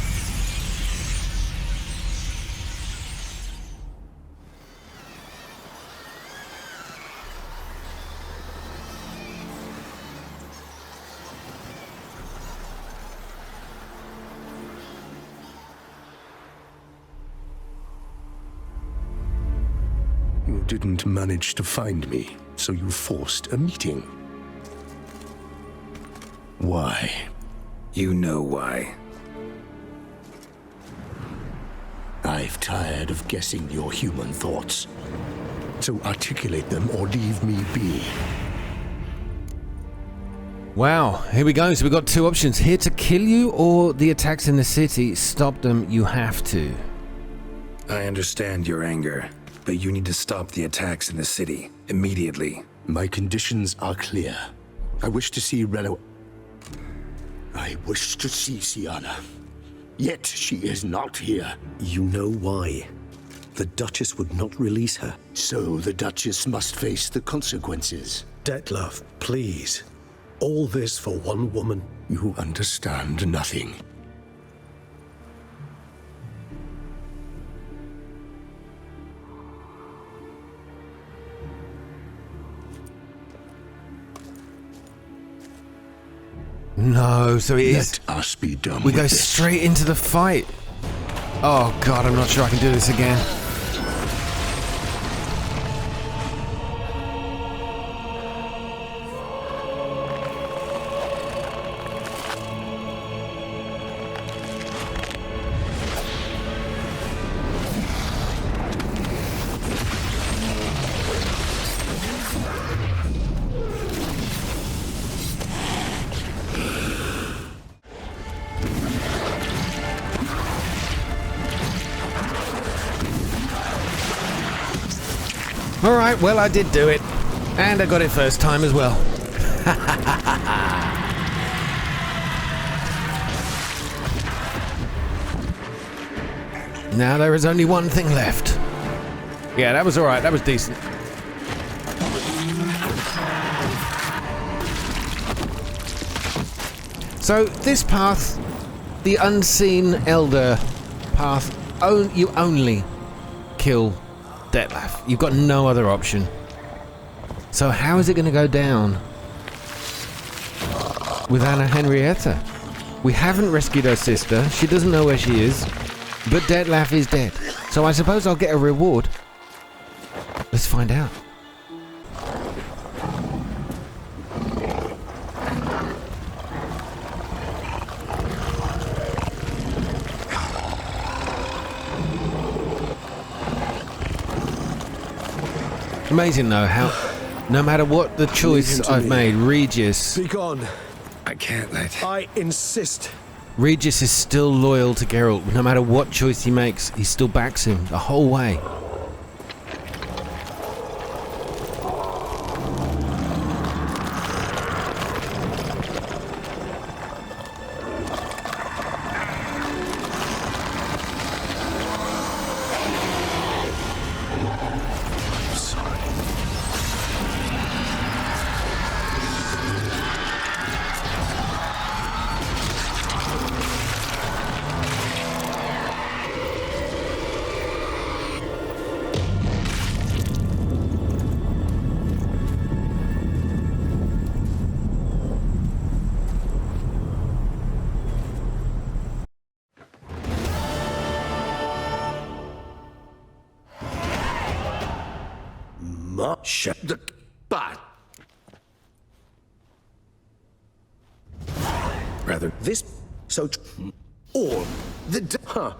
You didn't manage to find me, so you forced a meeting. Why? You know why. I've tired of guessing your human thoughts. So articulate them or leave me be. Wow, here we go. So we've got two options. Here to kill you or the attacks in the city. Stop them, you have to. I understand your anger, but you need to stop the attacks in the city immediately. My conditions are clear. I wish to see I wish to see Siana. Yet she is not here. You know why. The Duchess would not release her. So the Duchess must face the consequences. Detlef, please. All this for one woman. You understand nothing. No, so it is. Let us be done We with go this. straight into the fight. Oh god, I'm not sure I can do this again. Alright, well I did do it. And I got it first time as well. Now there is only one thing left. Yeah, that was alright, that was decent. So this path, the unseen elder path, you only kill Detlef. You've got no other option. So how is it going to go down with Anna Henrietta? We haven't rescued her sister. She doesn't know where she is. But Detlef is dead. So I suppose I'll get a reward. Let's find out. Amazing though how no matter what the choice I've made, Regis Be gone. I can't let... I insist. Regis is still loyal to Geralt. No matter what choice he makes, he still backs him the whole way. Shut the... But... Rather... This... So... Or... The... Huh.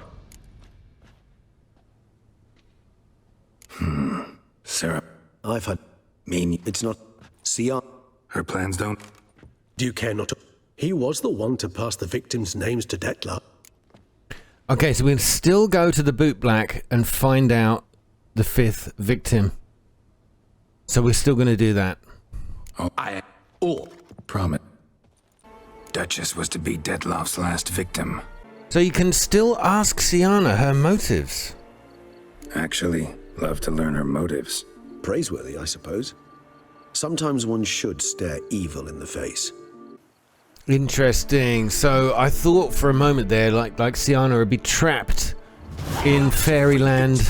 Sarah... I've had... Mean... It's not... Siana. Her plans don't... Do you care not to... He was the one to pass the victims' names to Detlef. Okay, so we can still go to the boot black and find out the 5th victim. So we're still going to do that. Promise. Duchess was to be Detloff's last victim. So you can still ask Siana her motives. Actually, love to learn her motives. Praiseworthy, I suppose. Sometimes one should stare evil in the face. Interesting. So I thought for a moment there, like Siana would be trapped in fairyland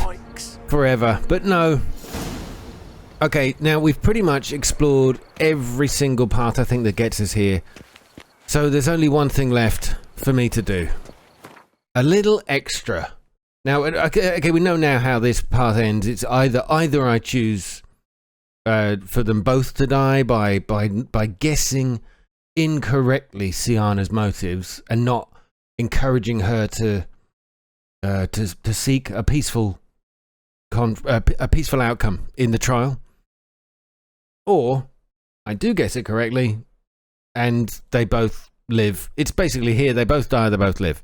forever, but no. Okay, now we've pretty much explored every single path I think that gets us here. So there's only one thing left for me to do. A little extra. Now, okay, we know now how this path ends. It's either I choose for them both to die by guessing incorrectly Siana's motives and not encouraging her to seek a peaceful outcome in the trial, or I do guess it correctly and they both live. It's basically here, they both die, they both live.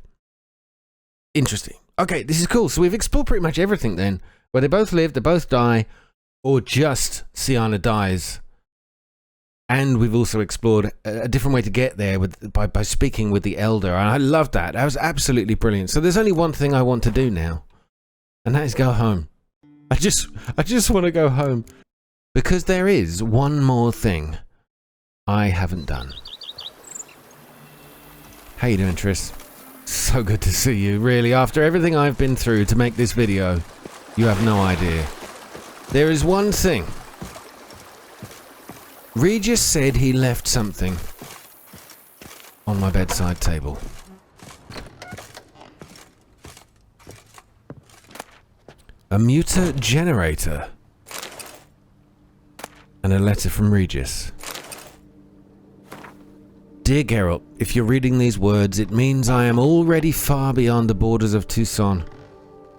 Interesting. Okay, this is cool. So we've explored pretty much everything then, where they both live, they both die, or just Siana dies. And we've also explored a different way to get there by speaking with the Elder. And I loved that. That was absolutely brilliant. So there's only one thing I want to do now, and that is go home. I just want to go home. Because there is one more thing I haven't done. How you doing, Triss? So good to see you, really. After everything I've been through to make this video, you have no idea. There is one thing. Regis said he left something on my bedside table. A muta generator. And a letter from Regis. Dear Geralt, if you're reading these words, it means I am already far beyond the borders of Tucson,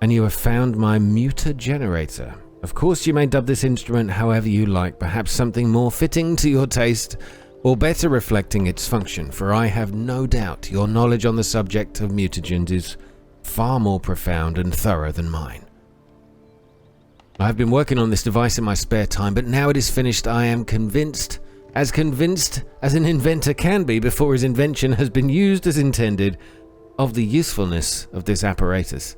and you have found my muta generator. Of course, you may dub this instrument however you like, perhaps something more fitting to your taste, or better reflecting its function, for I have no doubt your knowledge on the subject of mutagens is far more profound and thorough than mine. I have been working on this device in my spare time, but now it is finished, I am convinced as an inventor can be before his invention has been used as intended, of the usefulness of this apparatus.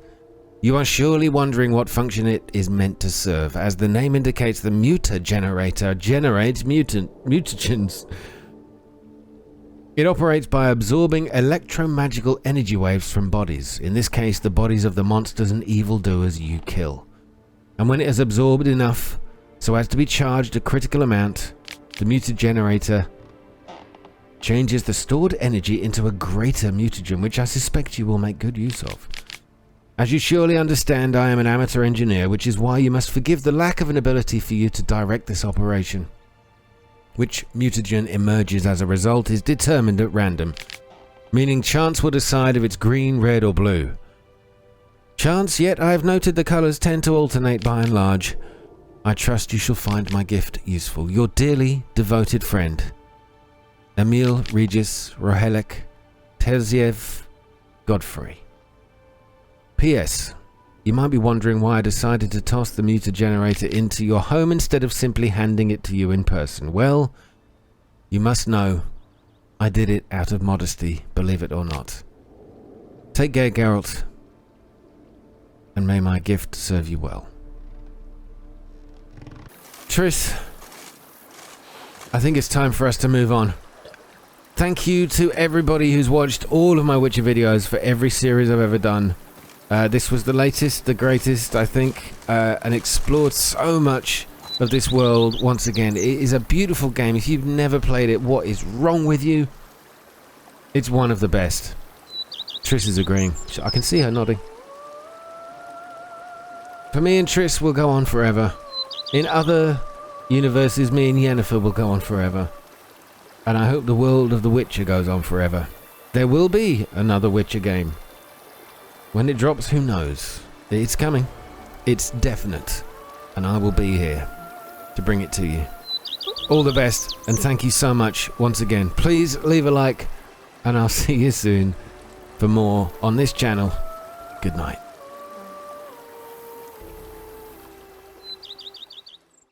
You are surely wondering what function it is meant to serve. As the name indicates, the muta generator generates mutagens. It operates by absorbing electromagical energy waves from bodies, in this case the bodies of the monsters and evildoers you kill. And when it has absorbed enough so as to be charged a critical amount, the muta generator changes the stored energy into a greater mutagen, which I suspect you will make good use of. As you surely understand, I am an amateur engineer, which is why you must forgive the lack of an ability for you to direct this operation. Which mutagen emerges as a result is determined at random, meaning chance will decide if it's green, red or blue. Chance, yet I have noted the colours tend to alternate by and large. I trust you shall find my gift useful. Your dearly devoted friend, Emil Regis Rohelek Terziev Godfrey. P.S. You might be wondering why I decided to toss the muta generator into your home instead of simply handing it to you in person. Well, you must know I did it out of modesty, believe it or not. Take care, Geralt, and may my gift serve you well. Triss, I think it's time for us to move on. Thank you to everybody who's watched all of my Witcher videos for every series I've ever done. This was the latest, the greatest, I think, and explored so much of this world once again. It is a beautiful game. If you've never played it, what is wrong with you? It's one of the best. Triss is agreeing. I can see her nodding. For me and Triss will go on forever. In other universes, me and Yennefer will go on forever. And I hope the world of The Witcher goes on forever. There will be another Witcher game. When it drops, who knows? It's coming. It's definite. And I will be here to bring it to you. All the best, and thank you so much once again. Please leave a like, and I'll see you soon for more on this channel Good night.